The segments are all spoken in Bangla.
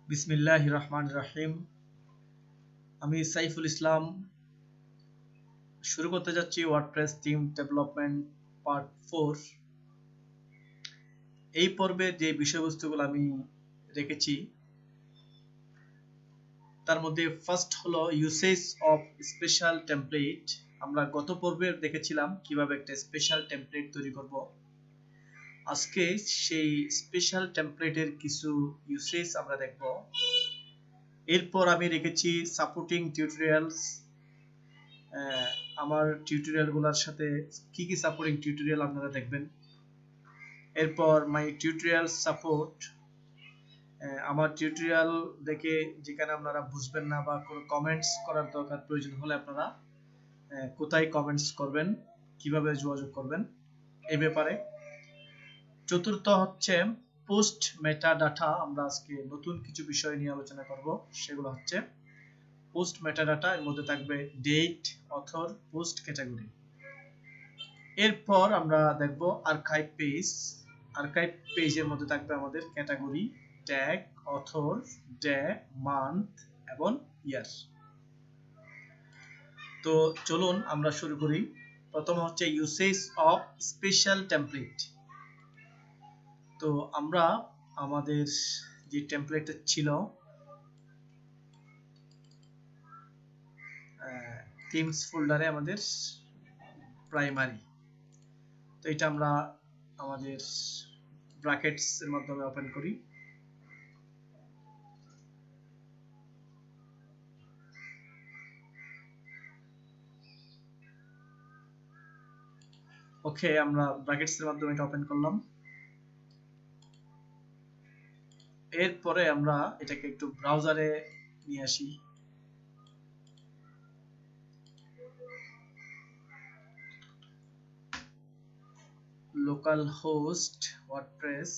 বিসমিল্লাহির রহমানির রহিম। আমি সাইফুল ইসলাম শুরু করতে যাচ্ছি ওয়ার্ডপ্রেস থিম ডেভেলপমেন্ট পার্ট 4। এই পর্বে যে বিষয়বস্তুগুলো আমি রেখেছি তার মধ্যে ফার্স্ট হলো ইউসেজ অফ স্পেশাল টেমপ্লেট। আমরা গত পর্বে দেখেছিলাম কিভাবে একটা স্পেশাল টেমপ্লেট তৈরি করব। আজকে সেই স্পেশাল টেমপ্লেটের কিছু ইউসেজ আমরা দেখব। এরপর আমি রেখেছি সাপোর্টিং টিউটোরিয়ালস। আমার টিউটোরিয়ালগুলোর সাথে কি কি সাপোর্টিং টিউটোরিয়াল আপনারা দেখবেন। এরপর মাই টিউটোরিয়াল সাপোর্ট। আমার টিউটোরিয়াল দেখে যেখানে আপনারা বুঝবেন না বা কোনো কমেন্টস করার দরকার প্রয়োজন হলে আপনারা কোথায় কমেন্টস করবেন, কিভাবে যোগাযোগ করবেন এই ব্যাপারে। চতুর্থ হচ্ছে পোস্ট মেটা ডাটা। আমরা আজকে নতুন কিছু বিষয় নিয়ে আলোচনা করব। সেগুলো হচ্ছে পোস্ট মেটা ডাটা। এর মধ্যে থাকবে ডেট, অথর, পোস্ট ক্যাটাগরি। এরপর আমরা দেখব আর্কাইভ পেজ। আর্কাইভ পেজের মধ্যে থাকবে আমাদের category, tag, author, day, month এবং ইয়ার। তো চলুন আমরা শুরু করি। প্রথম হচ্ছে ইউসেজ অফ স্পেশাল টেমপ্লেট। তো আমরা আমাদের যে টেমপ্লেটটা ছিল থিমস ফোল্ডারে আমাদের প্রাইমারি, তো এটা আমরা আমাদের ব্র্যাকেটস এর মাধ্যমে ওপেন করি। ওকে, আমরা ব্র্যাকেটস এর মাধ্যমে এটা ওপেন করলাম। এরপরে আমরা এটাকে একটু ব্রাউজারে নিয়ে আসি। Local host WordPress.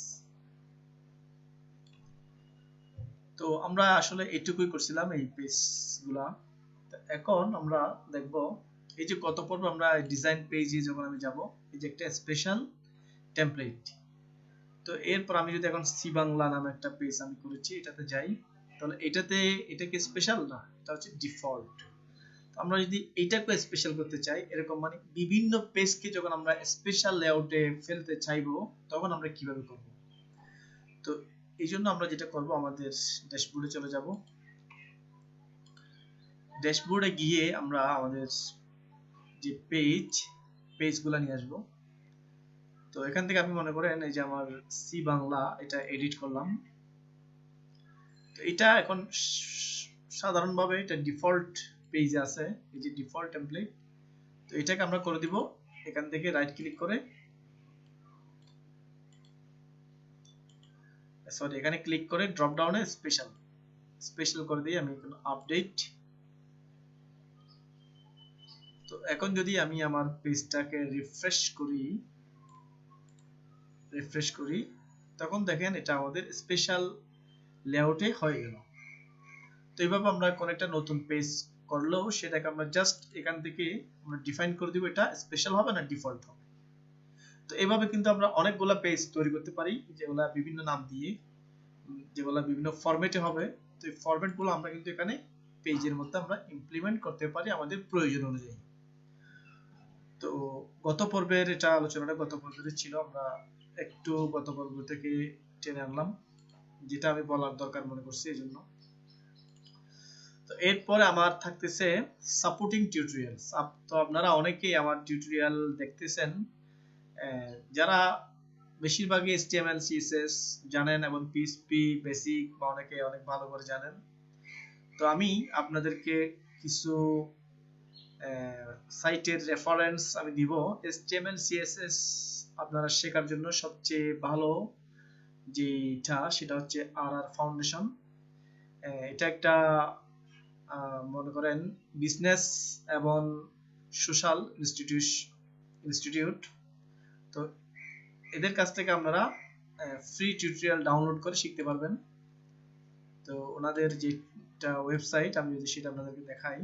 তো আমরা আসলে এটুকুই করছিলাম এই পেজগুলা। এখন আমরা দেখব এই যে গত পর্বে আমরা ডিজাইন পেজে যখন আমি যাব, এই যে একটা স্পেশাল টেমপ্লেট। তো এরপর আমি যদি এখন সি বাংলা নামে একটা পেজ আমি করেছি, এটাতে যাই, তাহলে এটা কি স্পেশাল না, এটা হচ্ছে ডিফল্ট। আমরা যদি এইটাকে স্পেশাল করতে চাই, এরকম মানে বিভিন্ন পেজকে যখন আমরা স্পেশাল লেআউটে ফেলতে চাইবো, তখন আমরা কিভাবে করব। তো এই জন্য আমরা যেটা করব, আমাদের ড্যাশবোর্ডে চলে যাব। ড্যাশবোর্ডে গিয়ে আমরা আমাদের যে পেজগুলো নিয়ে আসবো। তো এখান থেকে আপনি মনে করেন এই যে আমার সি বাংলা, এটা এডিট করলাম। তো এটা এখন সাধারণভাবে এটা ডিফল্ট পেজে আছে, এই যে ডিফল্ট টেমপ্লেট। তো এটাকে আমরা করে দিব এখান থেকে রাইট ক্লিক করে, সরি এখানে ক্লিক করে ড্রপ ডাউনে স্পেশাল করে দিই আমি এখন আপডেট। তো এখন যদি আমি আমার পেজটাকে রিফ্রেশ করি, তখন দেখেন এটা আমাদের স্পেশাল লেআউটে হয়ে গেল। তো এইভাবে আমরা কোন একটা নতুন পেজ করলেও সেটাকে আমরা জাস্ট এখান থেকে আমরা ডিফাইন করে দিব এটা স্পেশাল হবে না ডিফল্ট হবে। তো এইভাবে কিন্তু আমরা অনেকগুলা পেজ তৈরি করতে পারি, যেগুলা বিভিন্ন নাম দিয়ে, যেগুলা বিভিন্ন ফরম্যাটে হবে। তো এই ফরম্যাটগুলো আমরা কিন্তু এখানে পেজের মধ্যে আমরা ইমপ্লিমেন্ট করতে পারি আমাদের প্রয়োজন অনুযায়ী। তো গত পর্বের এটা আলোচনাটা গত পর্বের ছিল, আমরা একটু গত পর্ব থেকে টেনে আনলাম, যেটা আমি বলার দরকার মনে করছি এই জন্য। তো এরপরে আমার থাকতেছে সাপোর্টিং টিউটোরিয়ালস। তো আপনারা অনেকেই আমার টিউটোরিয়াল দেখতেছেন, যারা বেশিরভাগই HTML CSS জানেন এবং PHP বেসিক বা অনেকে অনেক ভালো করে জানেন। তো আমি আপনাদেরকে কিছু সাইটের রেফারেন্স আমি দিব। HTML CSS আপনারা শেখার জন্য সবচেয়ে ভালো যেটা, সেটা হচ্ছে RR ফাউন্ডেশন। এটা একটা মনে করেন বিজনেস এবং সোশ্যাল ইনস্টিটিউট। তো এদের কাছ থেকে আপনারা ফ্রি টিউটোরিয়াল ডাউনলোড করে শিখতে পারবেন। তো ওনাদের যেটা ওয়েবসাইট, আমি যদি সেটা আপনাদেরকে দেখাই,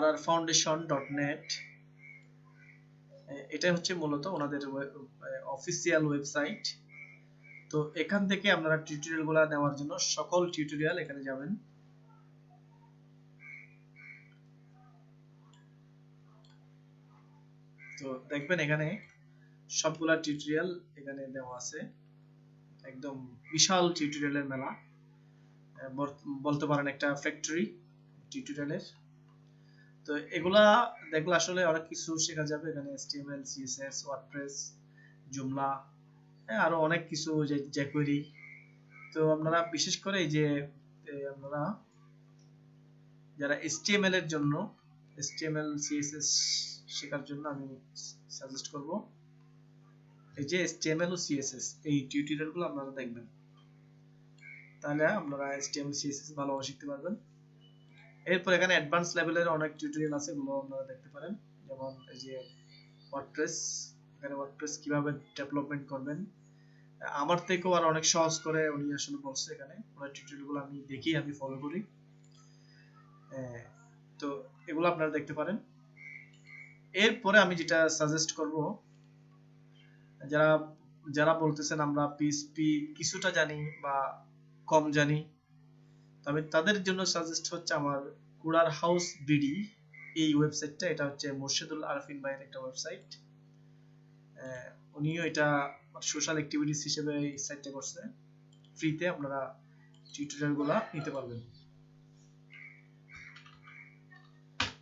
rrfoundation.net। এটা হচ্ছে মূলত ওনাদের অফিসিয়াল ওয়েবসাইট। তো এখান থেকে আপনারা টিউটোরিয়ালগুলো নেওয়ার জন্য সকল টিউটোরিয়াল এখানে যাবেন। তো দেখবেন এখানে সবগুলা টিউটোরিয়াল এখানে দেওয়া আছে, একদম বিশাল টিউটোরিয়ালের মেলা বলতে পারেন, একটা ফ্যাক্টরি টিউটোরিয়ালের। তো এগুলা দেখলে আসলে অনেক কিছু শেখা যাবে এখানে, HTML, CSS, ওয়ার্ডপ্রেস, জুমলা, আরো অনেক কিছু, যে jQuery। তো আপনারা বিশেষ করে এই যে আপনারা যারা HTML এর জন্য, HTML, CSS শেখার জন্য আমি সাজেস্ট করব এই যে HTML ও CSS এই টিউটোরিয়ালগুলো আপনারা দেখবেন, তাহলে আপনারা HTML, CSS ভালোভাবে শিখতে পারবেন। এরপর এখানে অ্যাডভান্স লেভেলের অনেক টিউটোরিয়াল আছে, এগুলো আপনারা দেখতে পারেন। যেমন এই যে ওয়ার্ডপ্রেস, এখানে ওয়ার্ডপ্রেস কিভাবে ডেভেলপমেন্ট করবেন, আমার থেকেও আর অনেক সহজ করে উনি আসলে বলছে এখানে। ওনার টিউটোরিয়ালগুলো আমি দেখি, আমি ফলো করি। তো এগুলো আপনারা দেখতে পারেন। এরপরে আমি যেটা সাজেস্ট করব, যারা যারা বলতেছেন আমরা PHP কিছুটা জানি বা কম জানি, তবে তাদের জন্য সাজেস্ট হচ্ছে আমার কুড়ার হাউস বিডি এই ওয়েবসাইটটা। এটা হচ্ছে মোর্শেদুল আরফিন ভাইয়ের একটা ওয়েবসাইট। উনিও এটা সোশ্যাল অ্যাক্টিভিটিস হিসেবে এই সাইটটা করছে, ফ্রিতে আপনারা টিউটোরিয়ালগুলো নিতে পারবেন।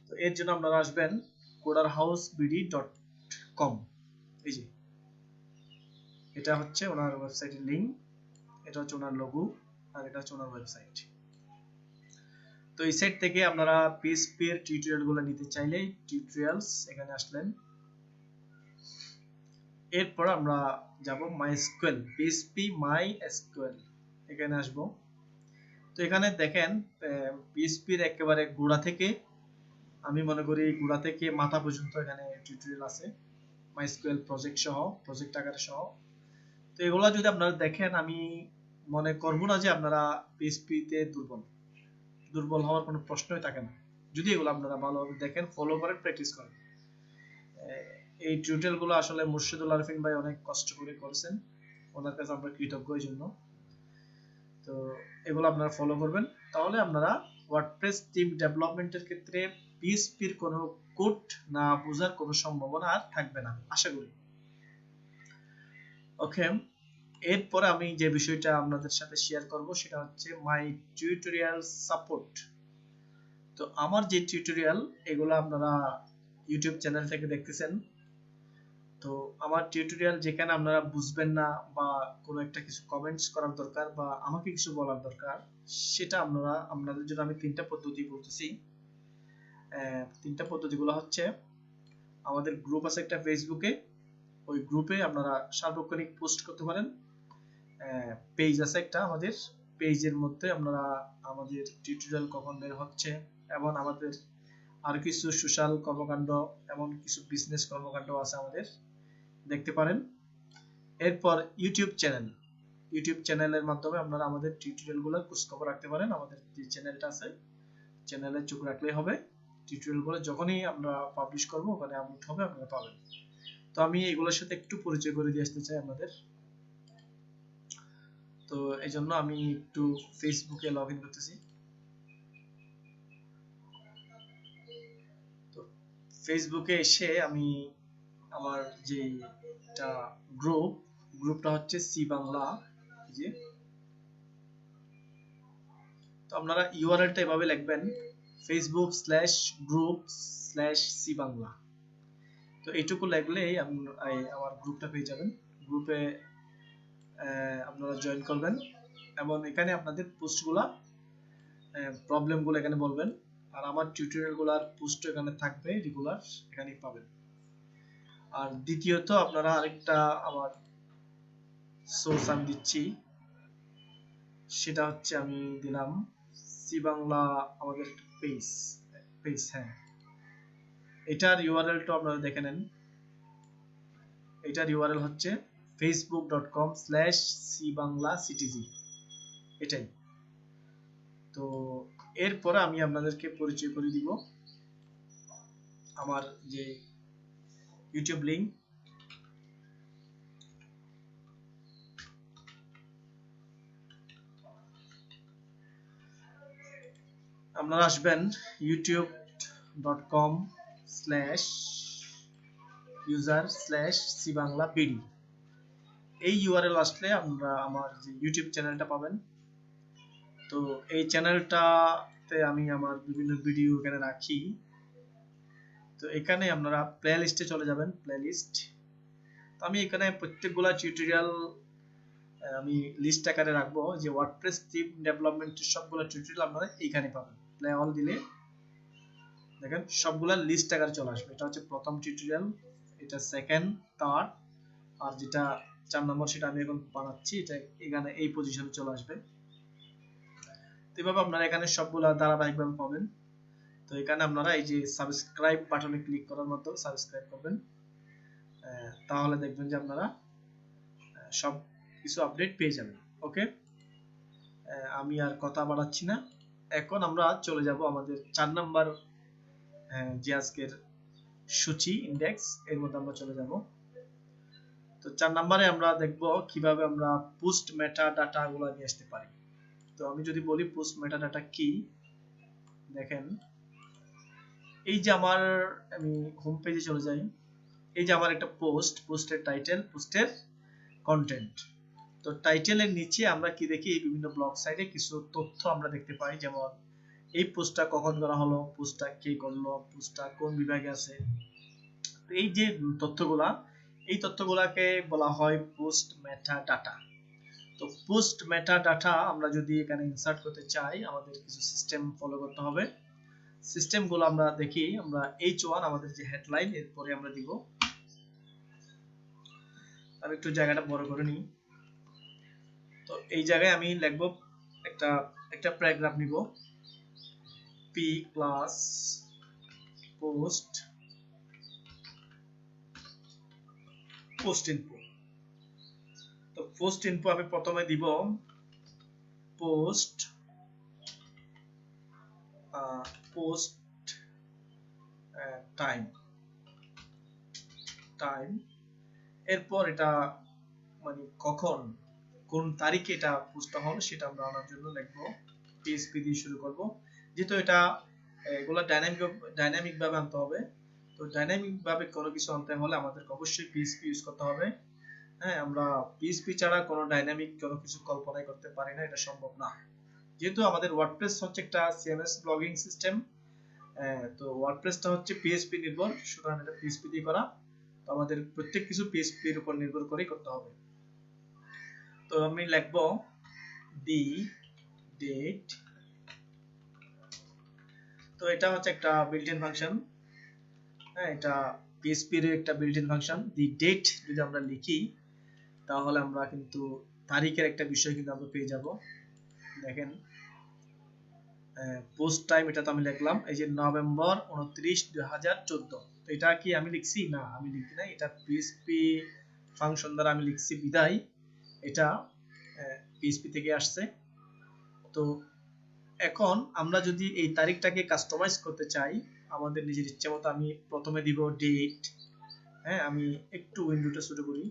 তো এর জন্য আপনারা আসবেন coderhousebd.com। এই যে এটা হচ্ছে ওনার ওয়েবসাইটের লিংক, এটা হচ্ছে ওনার লোগো, আর এটা হচ্ছে ওনার ওয়েবসাইট। তো এই সাইট থেকে আপনারা PHP এর টিউটোরিয়ালগুলো নিতে চাইলে টিউটোরিয়ালস এখানে আসলেন। এরপর আমরা যাব MySQL, PHP MySQL, এখানে আসব। তো এখানে দেখেন PHP এর একেবারে গোড়া থেকে, আমি মনে করি গোড়া থেকে মাথা পর্যন্ত এখানে টিউটোরিয়াল আছে, MySQL প্রজেক্ট সহ, প্রজেক্ট আকারে সহ। তো এগুলা যদি আপনারা দেখেন, আমি মনে করব না যে আপনারা PHP তে দুর্বল হওয়ার কোনো প্রশ্নই থাকে না, যদি এগুলো আপনারা ভালোভাবে দেখেন, ফলো করেন, প্র্যাকটিস করেন। এই টিউটোরিয়ালগুলো আসলে মুর্শিদুল আরফিন ভাই অনেক কষ্ট করে করেছেন, ওনার কাছে আমরা কৃতজ্ঞ এই জন্য। তো এগুলো আপনারা ফলো করবেন, তাহলে আপনারা ওয়ার্ডপ্রেস থিম ডেভেলপমেন্টের ক্ষেত্রে PHP এর কোনো কোড না বোঝার কোনো সম্ভাবনা আর থাকবে না, আশা করি। ওকে, এরপরে আমি যে বিষয়টা আপনাদের সাথে শেয়ার করব সেটা হচ্ছে মাই টিউটোরিয়াল সাপোর্ট। তো আমার যে টিউটোরিয়াল এগুলো আপনারা ইউটিউব চ্যানেল থেকে দেখতেছেন। তো আমার টিউটোরিয়াল যেখানে আপনারা বুঝবেন না বা কোনো একটা কিছু কমেন্টস করার দরকার বা আমাকে কিছু বলার দরকার, সেটা আপনাদের জন্য আমি তিনটা পদ্ধতি বলতেছি। তিনটা পদ্ধতিগুলো হচ্ছে, আমাদের গ্রুপ আছে একটা ফেসবুকে, ওই গ্রুপে আপনারা সার্বক্ষণিক পোস্ট করতে পারেন। পেজ আছে একটা আমাদের, পেজের মধ্যে আপনারা আমাদের টিউটোরিয়াল কখন বের হচ্ছে এবং আমাদের আর কিছু সোশ্যাল কর্মকাণ্ড, এমন কিছু বিজনেস কর্মকাণ্ড আছে আমাদের, দেখতে পারেন। এরপর ইউটিউব চ্যানেলের মাধ্যমে আপনারা আমাদের টিউটোরিয়ালগুলো খোঁজখবর রাখতে পারেন। আমাদের যে চ্যানেলটা আছে, চ্যানেলে চোখ রাখলেই হবে, টিউটোরিয়ালগুলো যখনই আমরা পাবলিশ করব ওখানে আপলোড হবে, আপনারা পাবেন। তো আমি এগুলোর সাথে একটু পরিচয় করে দিয়ে আসতে চাই আপনাদের। তো এই জন্য আমি একটু ফেসবুকে লগ ইন করতেছি। তো ফেসবুকে এসে আমি আমার যে গ্রুপটা হচ্ছে সি বাংলা, যে তো আপনারা ইউআরএলটা এভাবে লিখবেন, facebook/group/সি বাংলা। তো এইটুকু লিখলেই আমার গ্রুপটা পেয়ে যাবেন। গ্রুপে আপনারা জয়েন করবেন এবং এখানে আপনাদের পোস্টগুলা, প্রবলেমগুলো এখানে বলবেন, আর আমার টিউটোরিয়ালগুলোর পোস্ট এখানে থাকবে, রেগুলার এখানেই পাবেন। আর দ্বিতীয়ত আপনারা আরেকটা আমার সোর্স আমি দিচ্ছি, সেটা হচ্ছে আমি দিলাম সি বাংলা আমাদের পেজ। হ্যাঁ, এটার ইউআরএলটা আপনারা দেখে নেন। এটার ইউআরএল হচ্ছে facebook.com/cbangla/ctg, এটাই। তো এরপরে আমি আপনাদেরকে পরিচয় করে দিব আমার যে ইউটিউব লিংক, আপনারা আসবেন youtube.com/user/cbangla.bd। এই ইউআরএল আসলে আমরা আমার যে ইউটিউব চ্যানেলটা পাবেন। তো এই চ্যানেলটাতে আমি আমার বিভিন্ন ভিডিও এখানে রাখি। তো এখানে আপনারা প্লে লিস্টে চলে যাবেন, প্লে লিস্ট। তো আমি এখানে প্রত্যেকগুলা টিউটোরিয়াল আমি লিস্ট আকারে রাখবো, যে ওয়ার্ডপ্রেস থিম ডেভেলপমেন্টের সবগুলা টিউটোরিয়াল আপনারা এইখানে পাবেন। প্লে অল দিলে দেখেন সবগুলা লিস্ট আকারে চলে আসবে। এটা হচ্ছে প্রথম টিউটোরিয়াল, এটা সেকেন্ড, থার্ড, আর যেটা 4 নম্বর সেটা আমি এখন বানাচ্ছি, এটা এখানে এই পজিশনে চলে আসবে। তো এইভাবে আপনারা এখানে সবগুলা ধারাবাহিকভাবে পাবেন। তো এখানে আপনারা এই যে সাবস্ক্রাইব বাটনে ক্লিক করার মতো সাবস্ক্রাইব করবেন, তাহলে দেখবেন যে আপনারা সব কিছু আপডেট পেয়ে যাবেন। ওকে, আমি আর কথা বাড়াচ্ছি না, এখন আমরা চলে যাব আমাদের 4 নাম্বার যে আজকের সূচি ইন্ডেক্স, এর মধ্যে আমরা চলে যাব। তো 4 নম্বরে আমরা দেখব কিভাবে আমরা পোস্ট মেটা ডাটা গুলো নিয়ে আসতে পারি। তো আমি যদি বলি পোস্ট মেটা ডাটা কি, দেখেন এই যে আমি হোম পেজে চলে যাই, এই যে আমার একটা পোস্টের টাইটেল, পোস্টের কন্টেন্ট। তো টাইটেলের নিচে আমরা কি দেখি, বিভিন্ন ব্লগ সাইটে কিছু তথ্য আমরা দেখতে পাই, যেমন এই পোস্টটা কখন করা হলো, পোস্টটা কে করলো, পোস্টটা কোন বিভাগে আছে। তো এই যে তথ্যগুলা, এই তথ্যগুলাকে বলা হয় পোস্ট মেটা ডাটা। তো পোস্ট মেটা ডাটা আমরা যদি এখানে ইনসার্ট করতে চাই, আমাদের কিছু সিস্টেম ফলো করতে হবে। সিস্টেমগুলো আমরা দেখি, আমরা H1 আমাদের যে হেডলাইন, এরপরে আমরা দিব, আমি একটু জায়গাটা বড় করে নিই। তো এই জায়গায় আমি লিখব একটা প্যারাগ্রাফ নিব, p প্লাস পোস্ট ইনফো। তো পোস্ট ইনফো আমি প্রথমে দিব পোস্ট টাইম, এরপর এটা মানে কোন তারিখে এটা পোস্ট হবে সেটা আমরা আনার জন্য লিখব PHP দিয়ে শুরু করব, যেহেতু এগুলা ডাইনামিক ভাবে আনতে হবে। তো ডাইনামিক ভাবে কোনো কিছু আনতে হলে আমাদের অবশ্যই PHP ইউজ করতে হবে। হ্যাঁ, আমরা PHP ছাড়া কোনো ডাইনামিক কোনো কিছু কল্পনাই করতে পারি না, এটা সম্ভব না। যেহেতু আমাদের ওয়ার্ডপ্রেস হচ্ছে একটা CMS ব্লগিং সিস্টেম, তো ওয়ার্ডপ্রেসটা হচ্ছে PHP নির্ভর, সুতরাং এটা PHP দিয়ে করা। তো আমাদের প্রত্যেক কিছু PHP এর উপর নির্ভর করেই করতে হবে। তো আমি লিখব দি ডেট। তো এটা হচ্ছে একটা বিল্ট-ইন ফাংশন, হ্যাঁ, এটা PHP এর একটা বিল্ট-ইন ফাংশন। দি ডেট যদি আমরা লিখি, তাহলে আমরা কিন্তু তারিখের একটা বিষয় কিন্তু আমরা পেয়ে যাব। দেখেন পোস্ট টাইম, এটা তো আমি লিখলাম, এই যে নভেম্বর 29, 2014। তো এটা কি আমি লিখছি? না, আমি লিখি নাই, এটা PHP ফাংশন দ্বারা আমি লিখছি বিদায় এটা PHP থেকে আসছে। তো এখন আমরা যদি এই তারিখটাকে কাস্টমাইজ করতে চাই আমাদের নিজের ইচ্ছে মতো, আমি প্রথমে দিব ডেট। হ্যাঁ, আমি একটু উইন্ডোটা ছোট করি,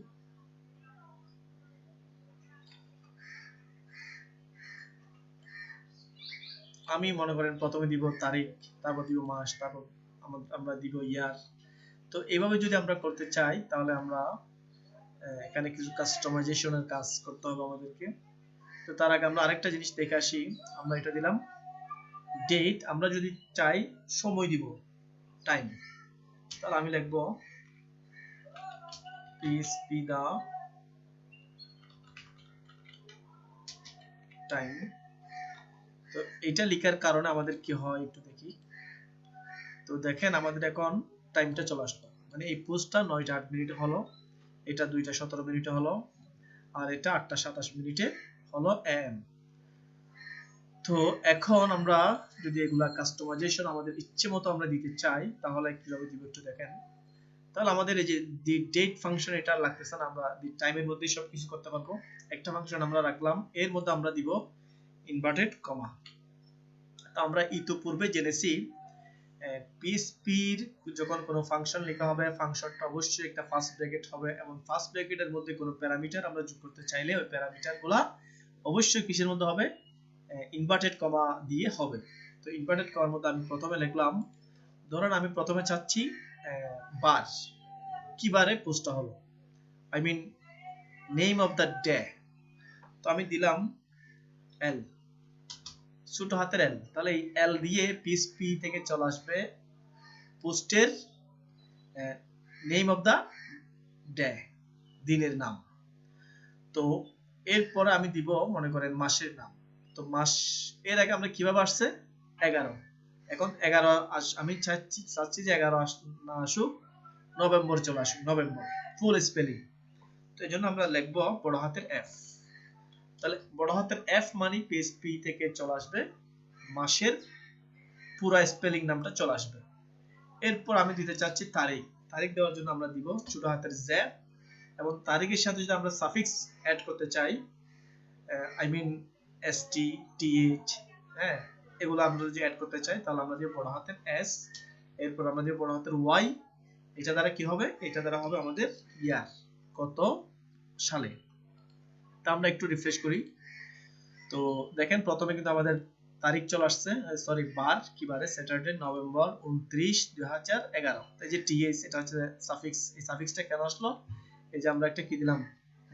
আমি মনে করেন প্রথমে দিব তারিখ, তারপর দিব মাস, তারপর আমরা দিব ইয়ার। তো এইভাবে যদি আমরা করতে চাই তাহলে আমরা এখানে কিছু কাস্টমাইজেশনের কাজ করতে হবে আমাদেরকে। তো তার আগে আমরা আরেকটা জিনিস দেখে আসি, আমরা এটা দিলাম ডেট, আমরা যদি চাই সময় দিব টাইম, তাহলে আমি লিখব PHP দা টাইম। তো এটা লেখার কারণে আমাদের কি হয় একটু দেখি। তো দেখেন আমাদের এখন টাইমটা চলে আসলো, মানে এই পোস্টটা 9টা 8 মিনিটে হলো, এটা 2টা 17 মিনিটে হলো, আর এটা 8টা 27 মিনিটে হলো AM। তো এখন আমরা যদি এগুলা কাস্টমাইজেশন আমাদের ইচ্ছে মতো আমরা দিতে চাই, তাহলে কিভাবে দিব একটু দেখেন। তাহলে আমাদের এই যে দি ডেট ফাংশন, এটা লাগতেছে না, আমরা দি টাইমের মধ্যে সব কিছু করতে পারবো। একটা ফাংশন আমরা রাখলাম, এর মধ্যে আমরা দিব ইনভার্টেড কমা। তো আমরা ইতিপূর্বে জেনেছি পিএইচপির যখন কোনো ফাংশন লেখা হবে, ফাংশনটা অবশ্যই একটা ফার্স্ট ব্র্যাকেট হবে, এবং ফার্স্ট ব্র্যাকেটের মধ্যে কোনো প্যারামিটার আমরা যোগ করতে চাইলে ওই প্যারামিটারগুলো অবশ্যই কিসের মধ্যে হবে, ইনভার্টেড কমা দিয়ে হবে। তো ইনভার্টেড কমার মধ্যে আমি প্রথমে লিখলাম, ধরেন আমি প্রথমে চাচ্ছি বার, কি বারে পোস্টটা হলো, I mean name of the day. তো আমি দিলাম এল, ছোট হাতের এল। তাহলে এই এল দিয়ে পিএইচপি থেকে চলে আসবে পোস্টের নেম অফ দ্য ডে, দিনের নাম। তো এরপরে আমি দিব মনে করেন মাসের নাম। তো মাস এর আগে আমরা কিভাবে আসছে 11, এখন 11 আমি চাচ্ছি যে 11 না আসুক, নভেম্বর চলে আসুক, নভেম্বর ফুল স্পেলিং। তো এই জন্য আমরা লিখব বড় হাতের এফ। তাহলে বড় হাতের এফ মানে পিএইচপি থেকে চলে আসবে মাসের পুরো স্পেলিং নামটা চলে আসবে। এরপর আমি দিতে চাচ্ছি তারিখ। তারিখ দেওয়ার জন্য আমরা দিব ছোট হাতের জে, এবং তারিখের সাথে যদি আমরা সাফিক্স অ্যাড করতে চাই, আই মিন এসটি, টিএইচ, হ্যাঁ, এগুলো আমরা যদি অ্যাড করতে চাই তাহলে আমরা দিব বড় হাতের এস, এরপর আমরা দিব বড় হাতের ওয়াই। এটা দ্বারা কি হবে, এটা দ্বারা হবে আমাদের ইয়ার, কত সালে। তা আমরা একটু রিফ্রেশ করি। তো দেখেন প্রথমে কিন্তু আমাদের তারিখ চলে আসছে, সরি বার, কি বারে, স্যাটারডে নভেম্বর 29, 2011। এই যে টিএস এটা হচ্ছে সাফিক্স, এই সাফিক্সটা কেন আসলো, এই যে আমরা একটা কি দিলাম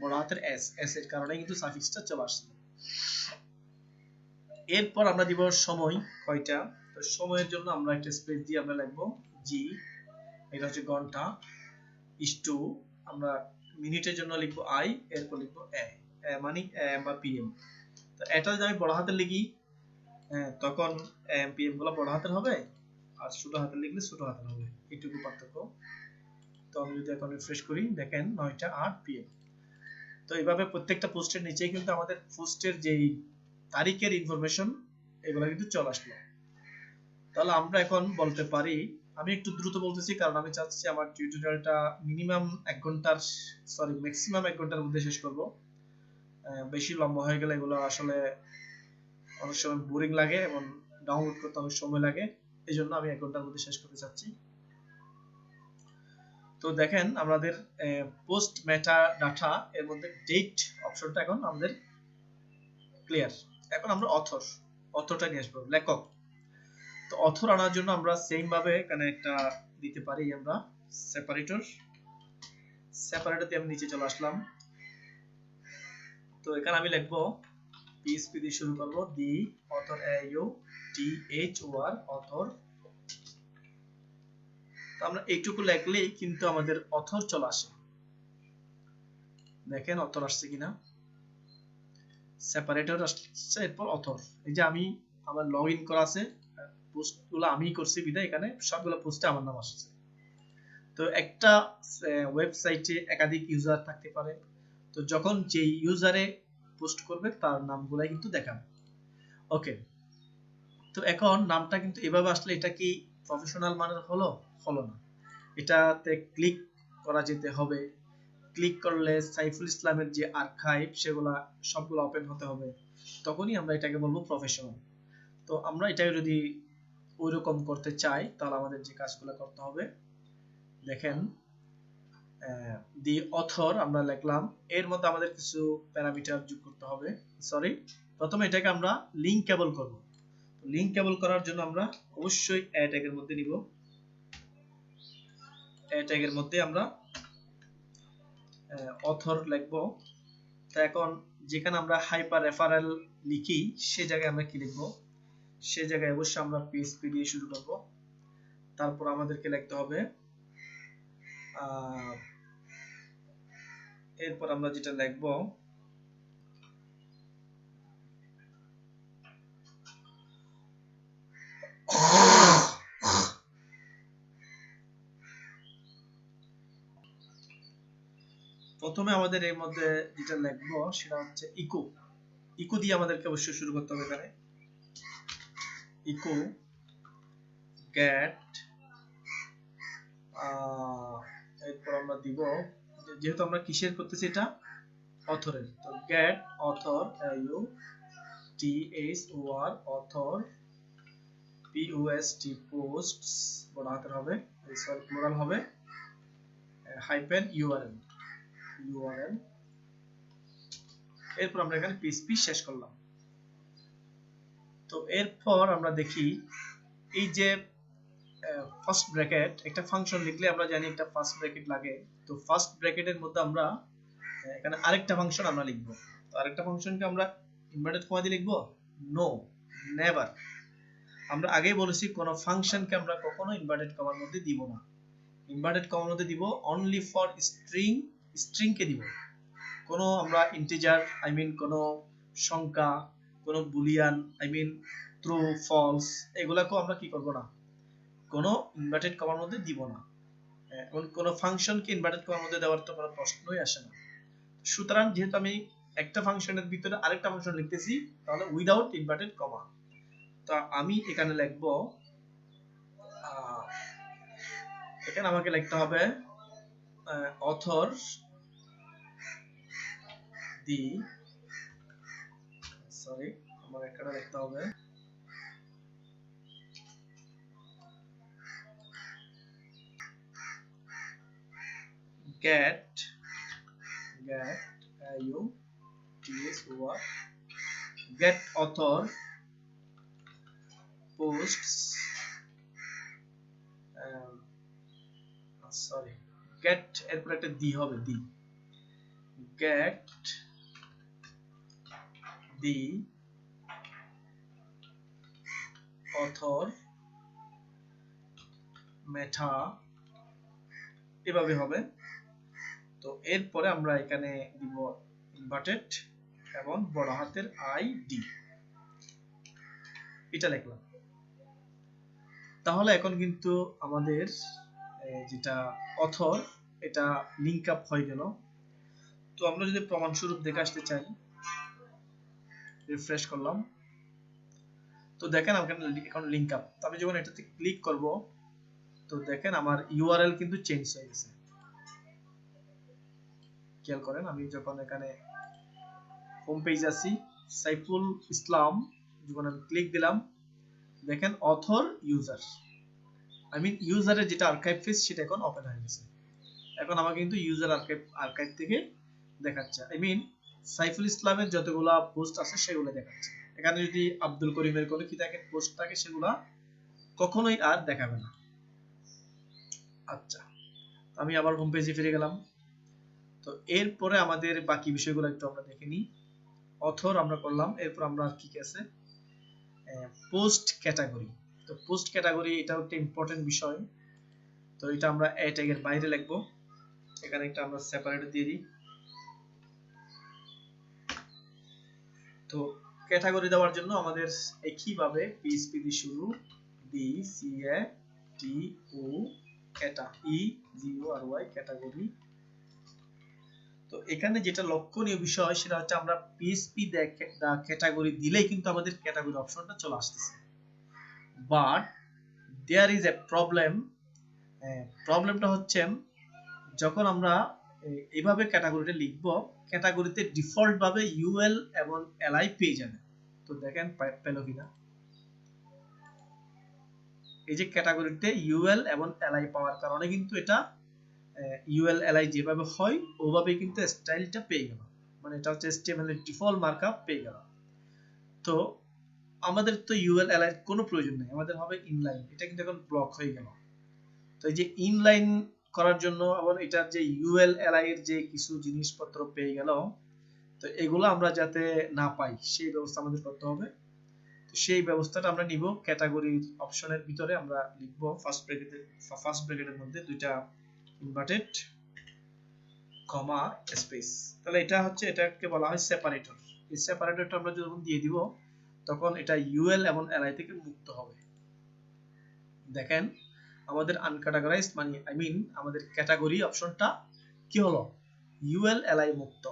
বড় হাতের এস, এস এর কারণে কিন্তু সাফিক্সটা চলে আসছে। এরপর আমরা দিব সময় কয়টা। তো সময়ের জন্য আমরা একটা স্পেস দিয়ে আমরা লিখব জি, এটা হচ্ছে ঘন্টা, ইস্টু আমরা মিনিটের জন্য লিখব আই, এরপর লিখব এ, মানে এম বা পিএম। তো এটা যদি আমি বড় হাতের লিখি, তখন এম পিএম গুলো বড় হাতের হবে, আর ছোট হাতের লিখলে ছোট হাতের হবে, এইটুকু পার্থক্য। তো আমি যদি এখন রিফ্রেশ করি, দেখেন 9টা 8 পিএম। তো এইভাবে প্রত্যেকটা পোস্টের নিচেই কিন্তু আমাদের পোস্টের যেই তারিখের ইনফরমেশন এগুলো কিন্তু চলে আসলো। তাহলে আমরা এখন বলতে পারি, আমি একটু দ্রুত বলতেছি কারণ আমি চাচ্ছি আমার টিউটোরিয়ালটা মিনিমাম 1 ঘন্টার, সরি ম্যাক্সিমাম 1 ঘন্টার মধ্যে শেষ করব। বেশি লম্বা হয়ে গেলে এগুলো আসলে অনেক সময় বোরিং লাগে এবং ডাউনলোড করতে অনেক সময় লাগে, এই জন্য আমি 1 ঘন্টার মধ্যে শেষ করতে চাচ্ছি। তো দেখেন আমাদের পোস্ট মেটা ডাটা এর মধ্যে ডেট অপশনটা এখন আমাদের ক্লিয়ার। এখন আমরা অথরটা নিয়ে আসবো, লেখক। তো অথর আনার জন্য আমরা সেম ভাবে এখানে একটা দিতে পারি, আমরা সেপারেটর দিয়ে আমি নিচে চলে আসলাম। তো এখানে আমি লিখবো পিএইচপি দিয়ে শুরু করব, the author, U T H O R, author. তো আমরা এইটুকু লিখলেই কিন্তু আমাদের অথর চলে আসে। দেখেন অথর আসছে কিনা, সেপারেটর আসছে, এরপর অথর। এই যে আমি আমার লগইন করা আছে, পোস্টগুলো আমিই করছি বিধায় এখানে সবগুলো পোস্টে আমার নাম আসছে। তো একটা ওয়েবসাইটে একাধিক ইউজার থাকতে পারে, তো যখন যে ইউজারে পোস্ট করবে তার নামগুলাই কিন্তু দেখাবে। ওকে, তো এখন নামটা কিন্তু এভাবে আসলে এটা কি প্রফেশনাল মানের হলো না। এটাতে ক্লিক করা যেতে হবে, ক্লিক করলে সাইফুল ইসলামের যে আর্কাইভ সেগুলা সবগুলো ওপেন হতে হবে, তখনই আমরা এটাকে বলবো প্রফেশনাল। তো আমরা এটাকে যদি ওইরকম করতে চাই তাহলে আমাদের যে কাজগুলো করতে হবে, দেখেন দি অথর আমরা লিখলাম, এর মধ্যে আমাদের কিছু প্যারামিটার যোগ করতে হবে। সরি, প্রথমে এটাকে আমরা লিংকেবল করব। লিংকেবল করার জন্য আমরা অবশ্যই এ ট্যাগের মধ্যে নিব, এ ট্যাগের মধ্যে আমরা অথর লিখব। তো এখন যেখানে আমরা হাইপার রেফারেল লিখি সেই জায়গায় আমরা কি লিখব, সেই জায়গায় অবশ্যই আমরা পিএইচপি দিয়ে শুরু করব। তারপর আমাদেরকে লিখতে হবে, এরপর আমরা যেটা লিখব, প্রথমে আমাদের এর মধ্যে যেটা লিখব সেটা হচ্ছে ইকো দিয়ে আমাদেরকে অবশ্যই শুরু করতে হবে। এখানে ইকো গেট, এরপর আমরা দিব, যেহেতু আমরা কিসের করতেছি এটা অথরের, তো get author, U T H O R, author POST posts বড় হাতের হবে, সরি প্লুরাল হবে, হাইফেন URL। এরপর আমরা এখানে PHP শেষ করলাম। তো এরপর আমরা দেখি এই যে ফার্স্ট ব্র্যাকেট, একটা ফাংশন লিখলে আমরা জানি একটা ফার্স্ট ব্র্যাকেট লাগে। তো ফার্স্ট ব্র্যাকেটের মধ্যে আমরা এখানে আরেকটা ফাংশন আমরা লিখব। তো আরেকটা ফাংশনকে আমরা ইনভার্টেড কমা দিয়ে লিখব? No, never. আমরা আগেই বলেছি কোন ফাংশনকে আমরা কখনো ইনভার্টেড কমার মধ্যে দিব না। ইনভার্টেড কমার মধ্যে দিব অনলি ফর স্ট্রিং কে দিব। কোন আমরা ইন্টিজার কোন সংখ্যা, কোন বুলিয়ান ট্রু ফলস, এগুলাকেও আমরা কি করব না, কোন ইনভার্টেড কমার মধ্যে দিব না। এখন কোন ফাংশনকে ইনভার্টেড কমার মধ্যে দেওয়ার তো কোনো প্রশ্নই আসে না। সুতরাং যেহেতু আমি একটা ফাংশনের ভিতরে আরেকটা ফাংশন লিখতেছি, তাহলে উইদাউট ইনভার্টেড কমা। তো আমি এখানে লিখব, এখানে আমাকে লিখতে হবে অথর দি, সরি আমার এখানে লিখতে হবে get author posts, sorry get এরপর একটা দি হবে, দি get the author meta, এভাবে হবে। তো এরপরে আমরা এখানে দিব ইনভার্টেড এবং বড় হাতের ID, এটা লিখলাম। তাহলে এখন কিন্তু আমাদের যেটা অথর, এটা লিংক আপ হয়ে গেল। তো আমরা যদি প্রমাণস্বরূপ দেখে আসতে চাই, রিফ্রেশ করলাম, তো দেখেন এখন লিংক আপ। আমি যখন এটাতে ক্লিক করব, তো দেখেন আমার URL কিন্তু চেঞ্জ হয়ে গেছে। খেয়াল করেন, আমি যখন এখানে হোম পেজ আসি, সাইফুল ইসলাম যখন আমি ক্লিক দিলাম, দেখেন অথর ইউজার, ইউজারের যেটা আর্কাইভ পেজ সেটা এখন ওপেন হয়ে গেছে। এখন আমাকে কিন্তু ইউজার আর্কাইভ থেকে দেখাচ্ছে, সাইফুল ইসলামের যতগুলা পোস্ট আছে সেগুলো দেখাচ্ছে। এখানে যদি আব্দুল করিমের কোনো কি থাকে পোস্ট থাকে, সেগুলা কখনোই আর দেখাবে না। আচ্ছা, আমি আবার হোম পেজে ফিরে গেলাম। তো এরপরে আমাদের বাকি বিষয়গুলো একটু আমরা দেখে নিই। অথর আমরা করলাম, এরপর আমরা কি আছে পোস্ট ক্যাটাগরি। তো পোস্ট ক্যাটাগরি এটাও একটা ইম্পর্টেন্ট বিষয়। তো এটা আমরা এ ট্যাগের বাইরে লিখব, এখানে একটা আমরা সেপারেট দিয়ে দিই। তো ক্যাটাগরি দেওয়ার জন্য আমাদের একইভাবে PHP দিয়ে শুরু, BCATO ক্যাটাগরি। তো এখানে যেটা লক্ষণীয় বিষয় সেটা হচ্ছে আমরা PHP ক্যাটাগরি দিলেই কিন্তু আমাদের ক্যাটাগরি অপশনটা চলে আসতেছে। But there is a problem. প্রবলেমটা হচ্ছে যখন আমরা এইভাবে ক্যাটাগরিটা লিখব, ক্যাটাগরিতে ডিফল্ট ভাবে UL এবং LI পেয়ে যাবে। তো দেখেন পেল কিনা, এই যে ক্যাটাগরিতে UL এবং LI পাওয়ার কারণে কিন্তু এটা UL LI যেভাবে হয় ওভাবে কিন্তু স্টাইলটা পেয়ে গেল, মানে এটা হচ্ছে HTML এর ডিফল্ট মার্কআপ পেয়ে গেল। তো আমাদের তো UL LI এর কোনো প্রয়োজন নেই, আমাদের হবে ইনলাইন। এটা কিন্তু এখন ব্লক হয়ে গেল। তো এই যে ইনলাইন করার জন্য আবার এটার যে UL LI এর যে কিছু জিনিসপত্র পেয়ে গেল, তো এগুলো আমরা যাতে না পাই সেই ব্যবস্থা আমাদের করতে হবে। তো সেই ব্যবস্থাটা আমরা নিব ক্যাটাগরির অপশনের ভিতরে আমরা লিখব ফার্স্ট ব্র্যাকেটের মধ্যে দুইটা ইনভার্টেড কমা স্পেস। তাহলে এটা হচ্ছে, এটাকে বলা হয় সেপারেটর। এই সেপারেটরটা আমরা যখন দিয়ে দিব, তখন এটা UL এবং LI থেকে মুক্ত হবে। দেখেন আমাদের আনক্যাটাগরাইজ আমাদের ক্যাটাগরি অপশনটা কি হলো, UL LI মুক্ত।